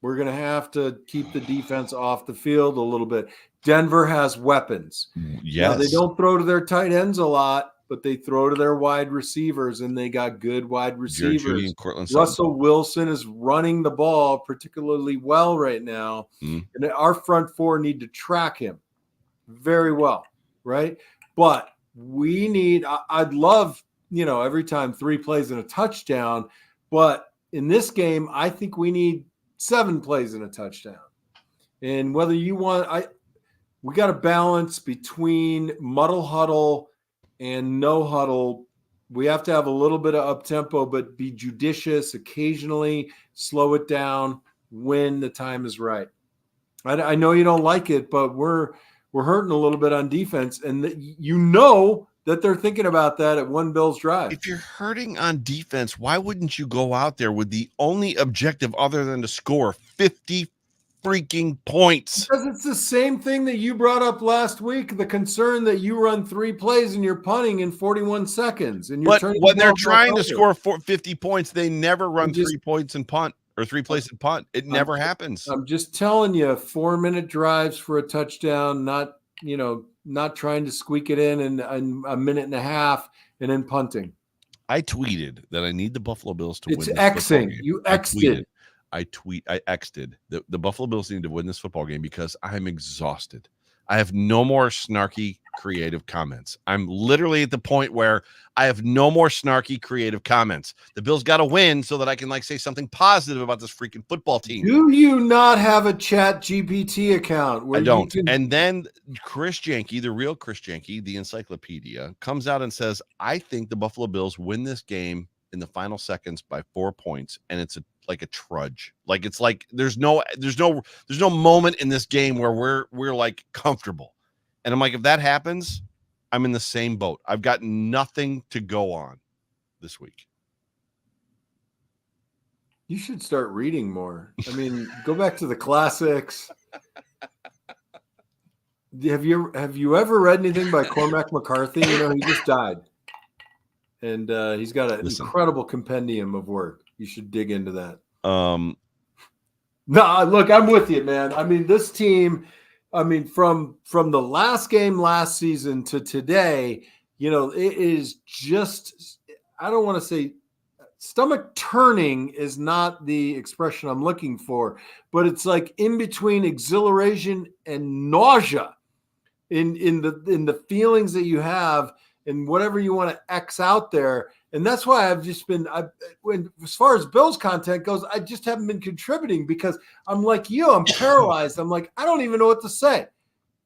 We're going to have to keep the defense off the field a little bit. Denver has weapons. Yes. Now, they don't throw to their tight ends a lot, but they throw to their wide receivers, and they got good wide receivers. Russell Wilson is running the ball particularly well right now, and our front four need to track him very well, right? But we need – I'd love, every time 3 plays and a touchdown, but in this game, I think we need 7 plays and a touchdown. And whether you want – we got to balance between muddle huddle and no huddle. We have to have a little bit of up tempo, but be judicious occasionally, slow it down when the time is right. I know you don't like it, but we're hurting a little bit on defense, and that they're thinking about that at one Bills drive. If you're hurting on defense, why wouldn't you go out there with the only objective other than to score 50 freaking points? Because it's the same thing that you brought up last week, the concern that you run 3 plays and you're punting in 41 seconds. And when they're trying to score 50 points, they never run 3 points and punt or 3 plays and punt. It never happens. I'm just telling you, 4-minute drives for a touchdown, not trying to squeak it in a minute and a half and then punting. I tweeted that I need the Buffalo Bills to win. It's Xing. You X'd it. I X'd the Buffalo Bills need to win this football game because I'm exhausted. I have no more snarky creative comments. I'm literally at the point where I have no more snarky creative comments. The Bills got to win so that I can say something positive about this freaking football team. Do you not have a Chat GPT account? I don't. And then Chris Janke, the real Chris Janke, the encyclopedia, comes out and says, I think the Buffalo Bills win this game in the final seconds by 4 points, and it's like a trudge. It's like there's no moment in this game where we're comfortable. And I'm like, if that happens, I'm in the same boat. I've got nothing to go on this week. You should start reading more. I mean, go back to the classics. Have you ever read anything by Cormac McCarthy? He just died. And he's got an incredible compendium of work. You should dig into that. No, look, I'm with you, man. I mean, this team, from the last game last season to today, it is just, I don't want to say stomach turning is not the expression I'm looking for, but it's like in between exhilaration and nausea in the feelings that you have and whatever you want to X out there. And that's why I've just been, as far as Bills content goes, I just haven't been contributing because I'm like you, I'm paralyzed. I'm like, I don't even know what to say.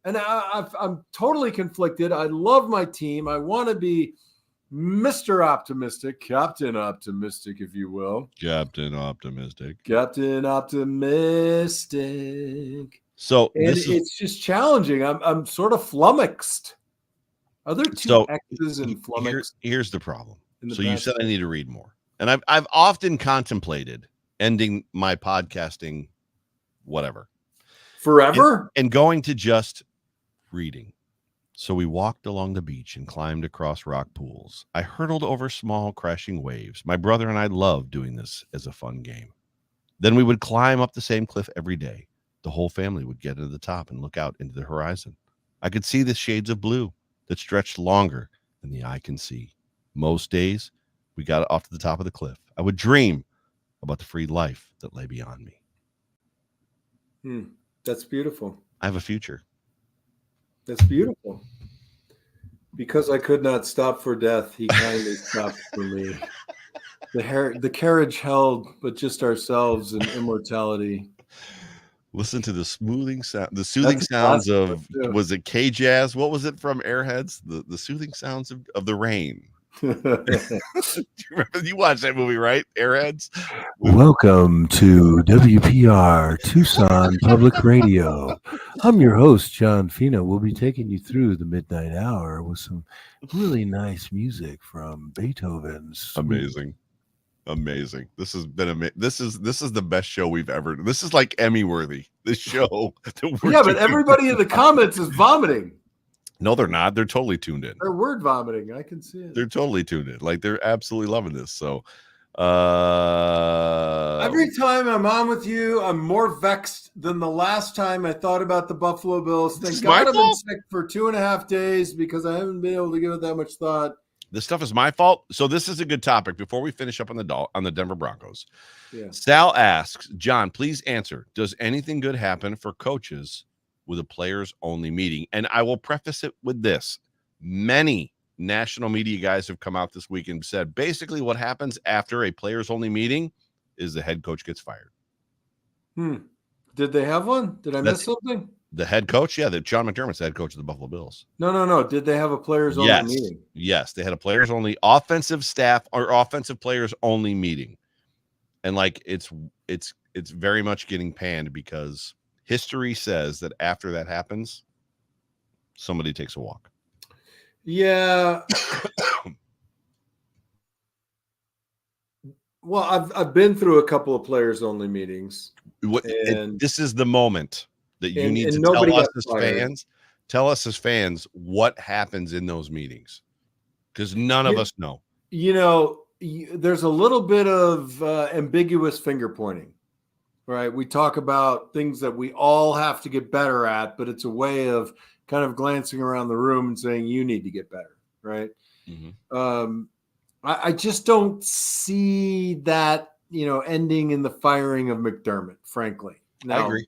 And I'm totally conflicted. I love my team. I want to be Mr. Optimistic, Captain Optimistic, if you will. Captain Optimistic. So it's just challenging. I'm sort of flummoxed. Are there 2 X's in flummoxed? Here's the problem. So you said I need to read more. And I've often contemplated ending my podcasting, whatever. Forever? And going to just reading. So we walked along the beach and climbed across rock pools. I hurtled over small crashing waves. My brother and I loved doing this as a fun game. Then we would climb up the same cliff every day. The whole family would get to the top and look out into the horizon. I could see the shades of blue that stretched longer than the eye can see. Most days, we got off to the top of the cliff. I would dream about the free life that lay beyond me. That's beautiful. I have a future. That's beautiful. Because I could not stop for death, he kindly stopped for me. The carriage held, but just ourselves and immortality. Listen to the soothing sounds of, was it K-Jazz? What was it from Airheads? The soothing sounds of the rain. Do you remember? You watched that movie, right? Airheads. Welcome to WPR Tucson Public Radio. I'm your host, John Fina. We'll be taking you through the midnight hour with some really nice music from Beethoven's. Amazing. This has been amazing. This is the best show we've ever. This is like Emmy worthy. This show. But everybody in the comments is vomiting. No, they're not. They're totally tuned in. They're word vomiting. I can see it. They're totally tuned in. Like, they're absolutely loving this. So every time I'm on with you, I'm more vexed than the last time I thought about the Buffalo Bills. Thank God I've been sick for 2.5 days because I haven't been able to give it that much thought. This stuff is my fault. So this is a good topic before we finish up on the Denver Broncos. Yeah. Sal asks, John, please answer. Does anything good happen for coaches with a players-only meeting? And I will preface it with this. Many national media guys have come out this week and said basically what happens after a players-only meeting is the head coach gets fired. Did they have one? Did I miss something? The head coach? Yeah, John McDermott's the head coach of the Buffalo Bills. No. Did they have a players-only meeting? Yes, they had a players-only offensive staff or offensive players-only meeting. And like it's very much getting panned because history says that after that happens, somebody takes a walk. Yeah. Well, I've been through a couple of players-only meetings. This is the moment that you need to tell us as fans. Tell us as fans what happens in those meetings, because none of us know. There's a little bit of ambiguous finger pointing. Right. We talk about things that we all have to get better at, but it's a way of kind of glancing around the room and saying, you need to get better. Right. Mm-hmm. I just don't see that, ending in the firing of McDermott, frankly. Now, I agree.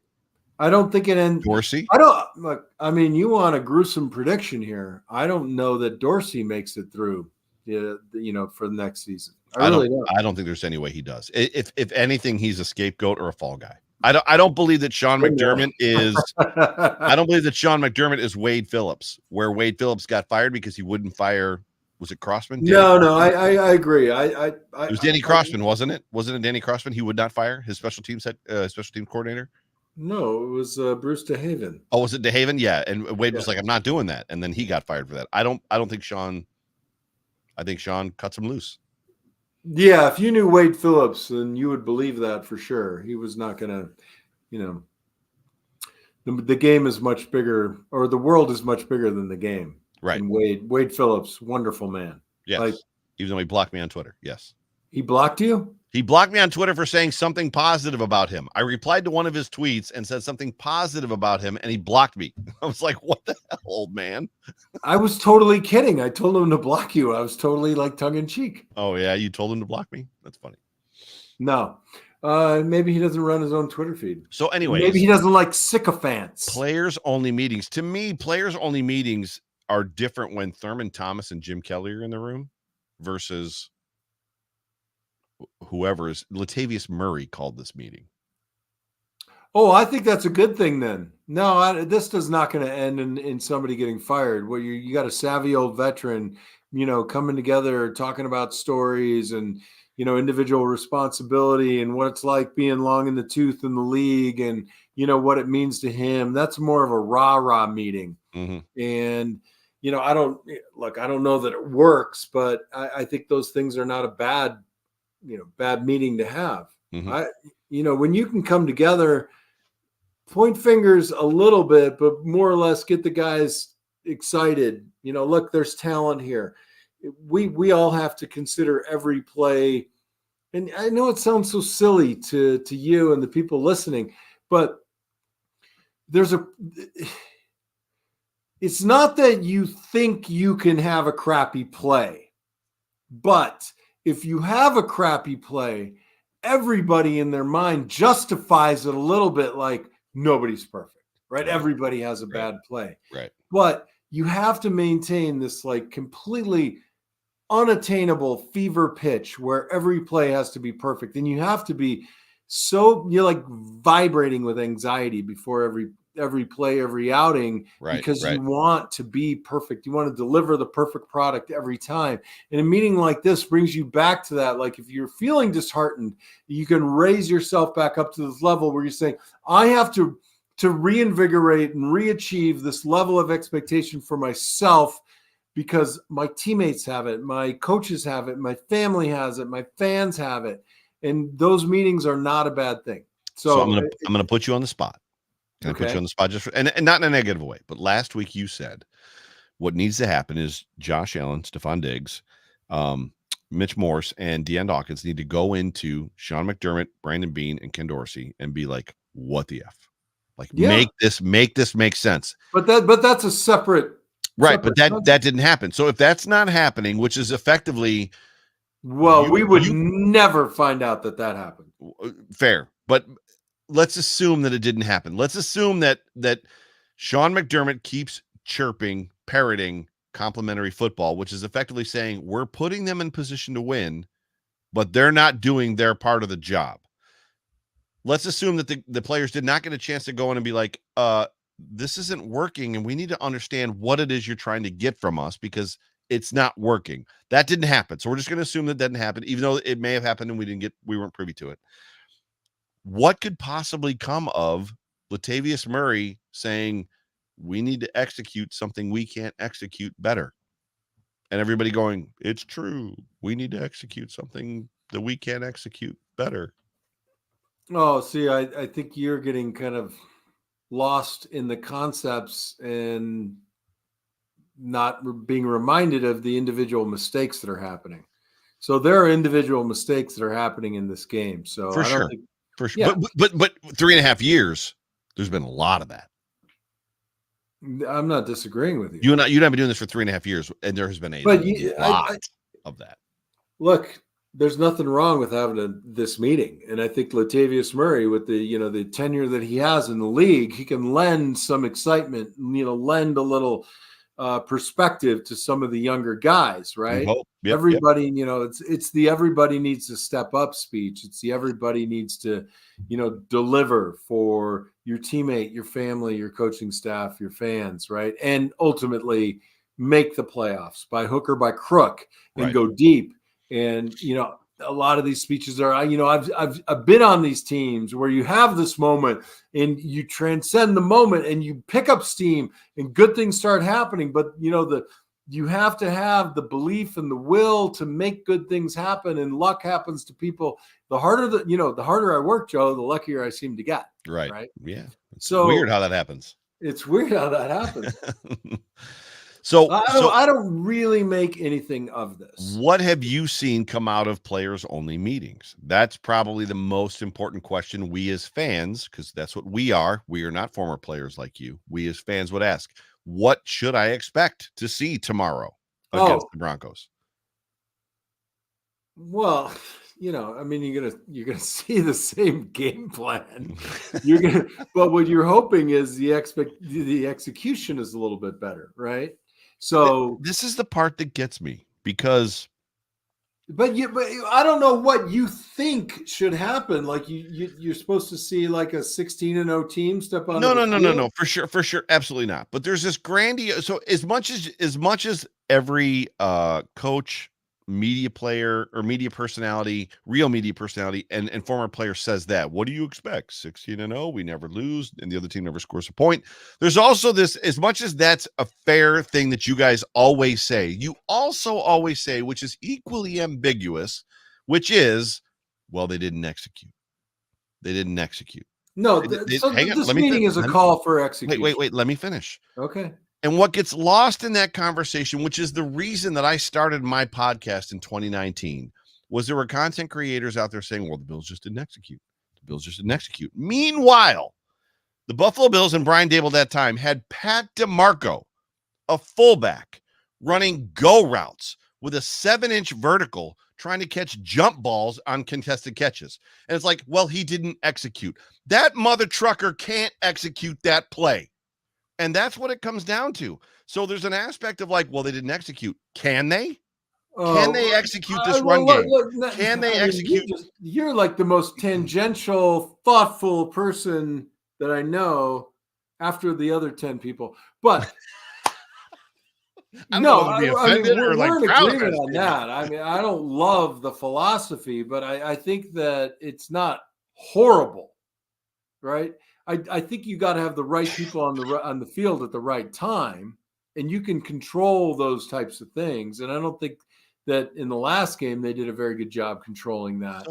I don't think it ends. Dorsey? You want a gruesome prediction here. I don't know that Dorsey makes it through, for the next season. I don't think there's any way he does. If anything, he's a scapegoat or a fall guy. I don't believe that Sean McDermott is. I don't believe that Sean McDermott is Wade Phillips, where Wade Phillips got fired because he wouldn't fire. Was it Crossman? I agree. It was Danny Crossman, wasn't it? Wasn't it Danny Crossman? He would not fire his special team coordinator. No, it was Bruce DeHaven. Oh, was it DeHaven? Yeah, and Wade was like, "I'm not doing that," and then he got fired for that. I don't think Sean. I think Sean cuts him loose. Yeah, if you knew Wade Phillips, then you would believe that for sure. He was not going to, the game is much bigger, or the world is much bigger than the game. Right. And Wade Phillips, wonderful man. Yes. Even though he blocked me on Twitter. Yes. He blocked you? He blocked me on Twitter for saying something positive about him. I replied to one of his tweets and said something positive about him, and he blocked me. I was like, what the hell, old man? I was totally kidding. I told him to block you. I was totally tongue in cheek. Oh, yeah. You told him to block me? That's funny. No. Maybe he doesn't run his own Twitter feed. So anyway, maybe he doesn't like sycophants. Players only meetings. To me, players only meetings are different when Thurman Thomas and Jim Kelly are in the room versus whoever is. Latavius Murray called this meeting. Oh, I think that's a good thing then. No, this is not going to end in somebody getting fired. Well, you got a savvy old veteran, coming together, talking about stories and, individual responsibility and what it's like being long in the tooth in the league and, what it means to him. That's more of a rah-rah meeting. Mm-hmm. And, I don't know that it works, but I think those things are not a bad meeting to have. Mm-hmm. When you can come together, point fingers a little bit, but more or less get the guys excited. Look, there's talent here. We all have to consider every play. And I know it sounds so silly to you and the people listening, but it's not that you think you can have a crappy play, but if you have a crappy play, everybody in their mind justifies it a little bit like nobody's perfect, right? Everybody has a bad play. Right. But you have to maintain this like completely unattainable fever pitch where every play has to be perfect. And you have to be you're like vibrating with anxiety before every play, every outing, because you want to be perfect. You want to deliver the perfect product every time. And a meeting like this brings you back to that. Like if you're feeling disheartened, you can raise yourself back up to this level where you're saying, I have to reinvigorate and reachieve this level of expectation for myself because my teammates have it, my coaches have it, my family has it, my fans have it. And those meetings are not a bad thing. So I'm gonna put you on the spot. Can I put you on the spot and not in a negative way? But last week you said what needs to happen is Josh Allen, Stephon Diggs, Mitch Morse, and Deion Dawkins need to go into Sean McDermott, Brandon Beane, and Ken Dorsey and be like, "What the f? Like make this make sense." But that's a separate right. But that didn't happen. So if that's not happening, which is effectively. Well, we would never find out that happened. Fair, but let's assume that it didn't happen. Let's assume that Sean McDermott keeps chirping, parroting complimentary football, which is effectively saying we're putting them in position to win, but they're not doing their part of the job. Let's assume that the players did not get a chance to go in and be like, this isn't working, and we need to understand what it is you're trying to get from us because it's not working. That didn't happen. So we're just going to assume that didn't happen, even though it may have happened and we weren't privy to it. What could possibly come of Latavius Murray saying we need to execute something we can't execute better? And everybody going, it's true. We need to execute something that we can't execute better. Oh, see, I think you're getting kind of lost in the concepts and not being reminded of the individual mistakes that are happening. So there are individual mistakes that are happening in this game. So for sure. Yeah. But 3.5 years, there's been a lot of that. I'm not disagreeing with you. You've not been doing this for 3.5 years, and there has been a lot of that. Look, there's nothing wrong with having this meeting, and I think Latavius Murray, with the tenure that he has in the league, he can lend some excitement, lend a little perspective to some of the younger guys, right? Everybody, it's the everybody needs to step up speech. It's the everybody needs to, deliver for your teammate, your family, your coaching staff, your fans, right? And ultimately make the playoffs by hook or by crook and go deep. And, a lot of these speeches are, I've been on these teams where you have this moment and you transcend the moment and you pick up steam and good things start happening. But, you have to have the belief and the will to make good things happen, and luck happens to people. The harder the harder I work, Joe, the luckier I seem to get. Right. Yeah. It's so weird how that happens. It's weird how that happens. So I don't really make anything of this. What have you seen come out of players only meetings? That's probably the most important question we as fans, because that's what we are. We are not former players like you. We as fans would ask, what should I expect to see tomorrow against the Broncos? Well, you're gonna see the same game plan. But what you're hoping is the execution is a little bit better, right? So this is the part that gets me, because but I don't know what you think should happen. Like you're supposed to see like a 16-0 team step on. No, for sure, absolutely not. But there's this grandiose. So as much as every coach, media player, or media personality, real media personality, and former player says that, what do you expect? 16-0, we never lose, and the other team never scores a point. There's also this, as much as that's a fair thing that you guys always say, you also always say, which is equally ambiguous, which is, well, they didn't execute. No, this meeting is a call for execution. Wait, let me finish. Okay. And what gets lost in that conversation, which is the reason that I started my podcast in 2019, was there were content creators out there saying, well, the Bills just didn't execute. The Bills just didn't execute. Meanwhile, the Buffalo Bills and Brian Dable at that time had Pat DeMarco, a fullback, running go routes with a 7-inch vertical, trying to catch jump balls on contested catches. And it's like, well, he didn't execute. That mother trucker can't execute that play. And that's what it comes down to. So there's an aspect of like, well, they didn't execute. Can they? Can they execute this run game? Can they execute? You're like the most tangential, thoughtful person that I know after the other 10 people. But we're in agreement on that. I mean, I don't love the philosophy, but I think that it's not horrible, right? I think you got to have the right people on the field at the right time, and you can control those types of things. And I don't think that in the last game they did a very good job controlling that.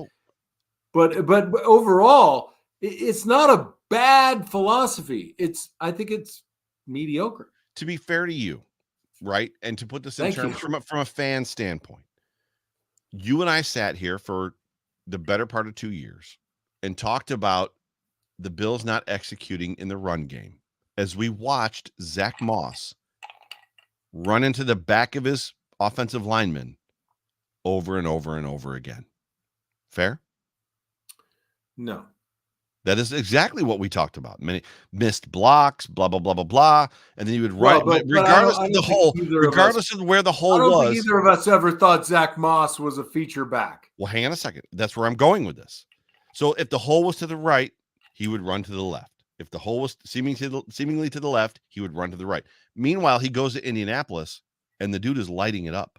But overall, it's not a bad philosophy. I think it's mediocre. To be fair to you, right? And to put this in terms from a fan standpoint, you and I sat here for the better part of 2 years and talked about the Bills not executing in the run game as we watched Zach Moss run into the back of his offensive lineman over and over and over again. Fair? No. That is exactly what we talked about. Many missed blocks, blah, blah, blah, blah, blah. And then you would run, regardless of the hole, regardless of where the hole was. I don't think either of us ever thought Zach Moss was a feature back. Well, hang on a second. That's where I'm going with this. So if the hole was to the right, he would run to the left. If the hole was seemingly to the left, he would run to the right. Meanwhile, he goes to Indianapolis, and the dude is lighting it up.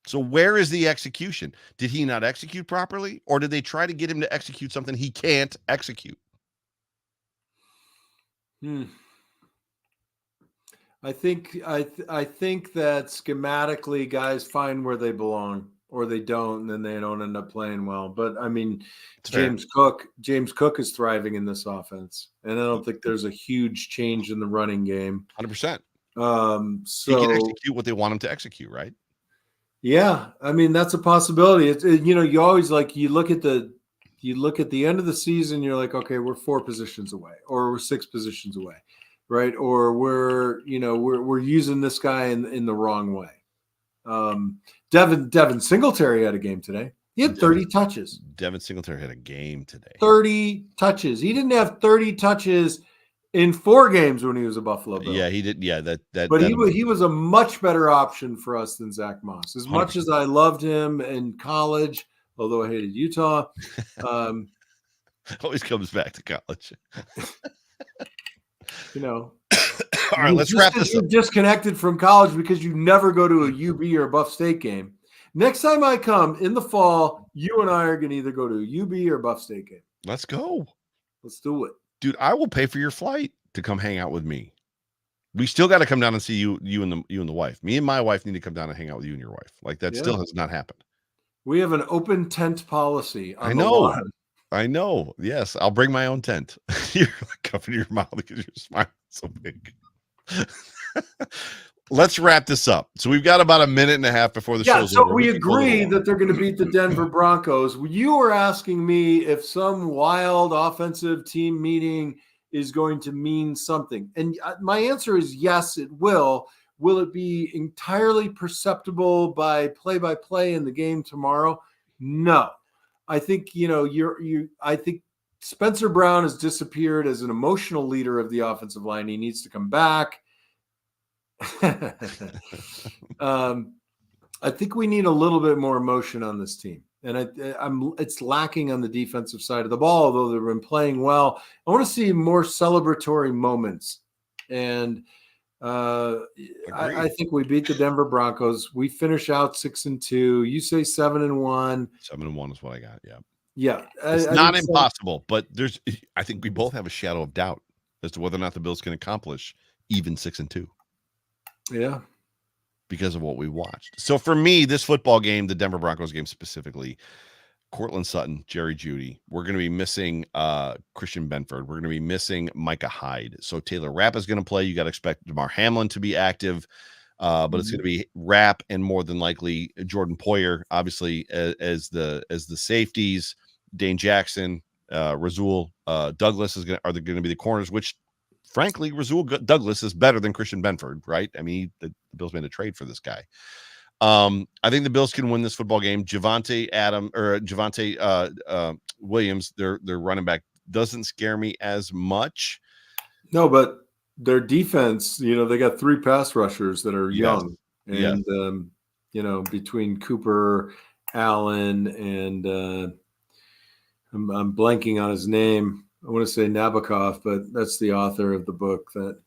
So where is the execution? Did he not execute properly, or did they try to get him to execute something he can't execute? I think that schematically guys find where they belong, or they don't, and then they don't end up playing well. But I mean, James Cook is thriving in this offense, and I don't think there's a huge change in the running game. 100%. So he can execute what they want him to execute, right? Yeah, I mean that's a possibility. You always you look at the end of the season, you're like, okay, we're 4 positions away, or we're 6 positions away, right? Or we're using this guy in the wrong way. Devin Singletary had a game today. He had 30 touches. Devin Singletary had a game today. 30 touches. He didn't have 30 touches in 4 games when he was a Buffalo Bill. Yeah, he did. Yeah, But he was a much better option for us than Zach Moss. As 100%. Much as I loved him in college, although I hated Utah. Always comes back to college. All right, let's wrap this up. You're disconnected from college because you never go to a UB or Buff State game. Next time I come in the fall, you and I are going to either go to a UB or Buff State game. Let's go. Let's do it. Dude, I will pay for your flight to come hang out with me. We still got to come down and see you and the wife. Me and my wife need to come down and hang out with you and your wife. Like that still has not happened. We have an open tent policy. I know. Yes, I'll bring my own tent. You're covering your mouth because you're smiling so big. Let's wrap this up. So we've got about a minute and a half before the show's over. So we agree that they're going to beat the Denver Broncos. You were asking me if some wild offensive team meeting is going to mean something. And my answer is yes, it will. Will it be entirely perceptible by play-by-play in the game tomorrow? No. I think, I think Spencer Brown has disappeared as an emotional leader of the offensive line. He needs to come back. I think we need a little bit more emotion on this team, and it's lacking on the defensive side of the ball. Although they've been playing well, I want to see more celebratory moments. And I think we beat the Denver Broncos. We finish out 6-2. You say 7-1. 7-1 is what I got. Yeah. Yeah. It's not impossible, but I think we both have a shadow of doubt as to whether or not the Bills can accomplish even 6-2. Yeah. Because of what we watched. So for me, this football game, the Denver Broncos game specifically, Cortland Sutton, Jerry Jeudy. We're going to be missing Christian Benford. We're going to be missing Micah Hyde. So Taylor Rapp is going to play. You got to expect DeMar Hamlin to be active, but it's going to be Rapp and more than likely Jordan Poyer, obviously as the safeties. Dane Jackson, Rasul Douglas are going to be the corners, which frankly Rasul Douglas is better than Christian Benford, right? I mean, the Bills made a trade for this guy. I think the Bills can win this football game. Javonte Williams, their running back, doesn't scare me as much. No, but their defense, they got 3 pass rushers that are young. And, between Cooper, Allen, and I'm blanking on his name. I want to say Nabokov, but that's the author of the book that.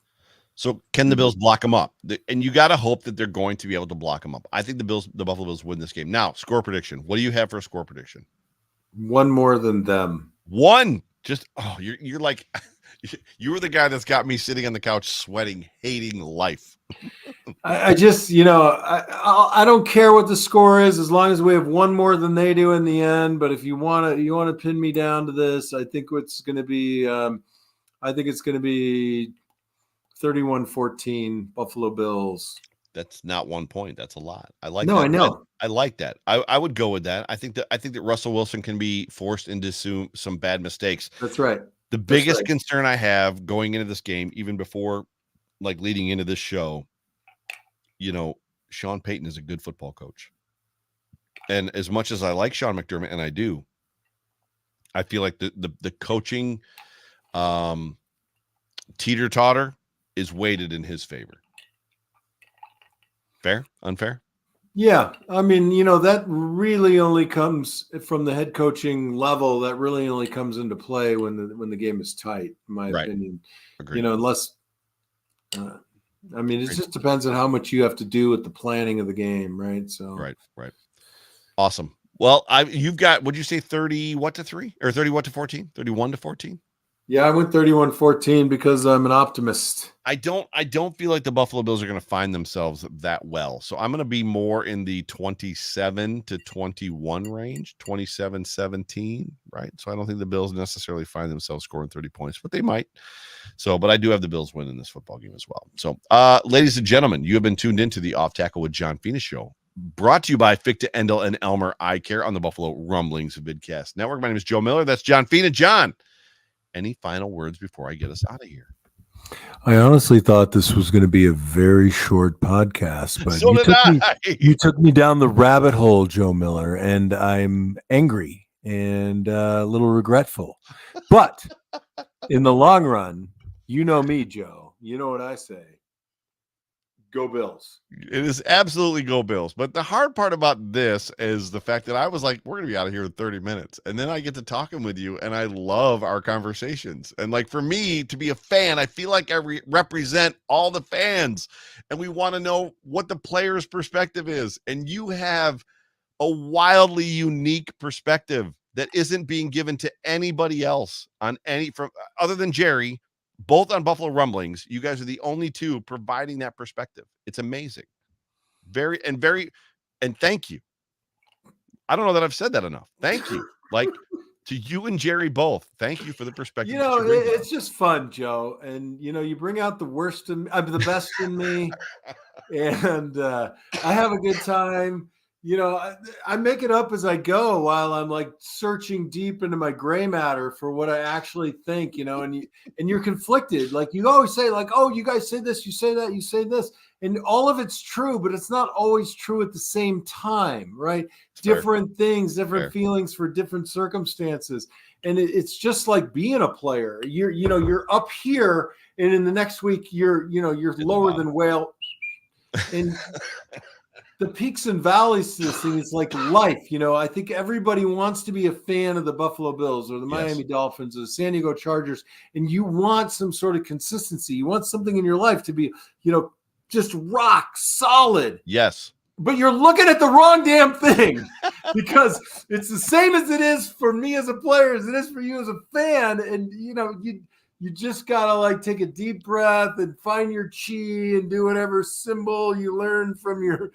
So can the Bills block them up? And you got to hope that they're going to be able to block them up. I think the Buffalo Bills win this game. Now, score prediction. What do you have for a score prediction? 1 more than them. 1. Just you're like you were the guy that's got me sitting on the couch sweating, hating life. I just, I don't care what the score is as long as we have 1 more than they do in the end. But if you want to pin me down to this, I think it's going to be 31-14 Buffalo Bills. That's not 1 point. That's a lot. I like that. No, I know. I like that. I would go with that. I think that Russell Wilson can be forced into some bad mistakes. That's right. The biggest concern I have going into this game, even before leading into this show, Sean Payton is a good football coach. And as much as I like Sean McDermott, and I do, I feel like the coaching teeter-totter is weighted in his favor. Fair? Unfair? Yeah. I mean, that really only comes from the head coaching level. That really only comes into play when the game is tight, in my opinion. Agreed. Unless it just depends on how much you have to do with the planning of the game, right? So Right. Awesome. Well, you've got, would you say 30 what to 3 or 30 what to 14? 31 to 14? Yeah, I went 31-14 because I'm an optimist. I don't feel like the Buffalo Bills are going to find themselves that well. So I'm going to be more in the 27 to 21 range, 27-17, right? So I don't think the Bills necessarily find themselves scoring 30 points, but they might. So, but I do have the Bills winning this football game as well. So, ladies and gentlemen, you have been tuned into the Off Tackle with John Fina show, brought to you by Fichte, Endel, and Elmer Eye Care on the Buffalo Rumblings Vidcast Network. My name is Joe Miller. That's John Fina. John, any final words before I get us out of here? I honestly thought this was going to be a very short podcast, but you took me down the rabbit hole, Joe Miller, and I'm angry and a little regretful. But in the long run, you know me, Joe. You know what I say. Go Bills. It is absolutely go Bills. But the hard part about this is the fact that I was like, we're going to be out of here in 30 minutes. And then I get to talking with you, and I love our conversations. And for me to be a fan, I feel like I represent all the fans. And we want to know what the player's perspective is. And you have a wildly unique perspective that isn't being given to anybody else other than Jerry. Both on Buffalo Rumblings, you guys are the only two providing that perspective. It's amazing. And thank you. I don't know that I've said that enough. Thank you. To you and Jerry both. Thank you for the perspective. It's just fun, Joe. And, you bring out the worst in the best in me. And I have a good time. I make it up as I go while I'm searching deep into my gray matter for what I actually think, and you're conflicted. You always say oh, you guys say this, you say that, you say this. And all of it's true, but it's not always true at the same time, right? Different things, different feelings for different circumstances. And it's just like being a player. You're up here, and in the next week you're lower than whale. And the peaks and valleys to this thing is like life. I think everybody wants to be a fan of the Buffalo Bills or the Miami Dolphins or the San Diego Chargers, and you want some sort of consistency. You want something in your life to be, just rock solid. Yes. But you're looking at the wrong damn thing because it's the same as it is for me as a player as it is for you as a fan. And, you you just gotta like take a deep breath and find your chi and do whatever symbol you learn from your,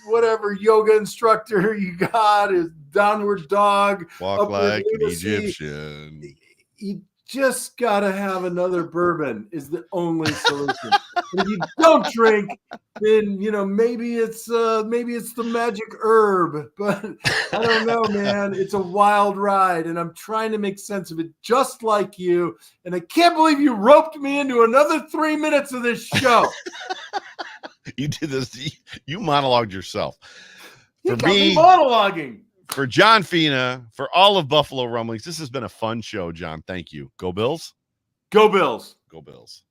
whatever yoga instructor you got is downward dog, walk upward like an lunacy. Egyptian. You just gotta have another bourbon is the only solution. And if you don't drink, then maybe it's the magic herb, but I don't know, man. It's a wild ride, and I'm trying to make sense of it just like you. And I can't believe you roped me into another 3 minutes of this show. You did this. You monologued yourself. You got me monologuing. For John Fina, for all of Buffalo Rumblings, this has been a fun show, John. Thank you. Go Bills. Go Bills. Go Bills.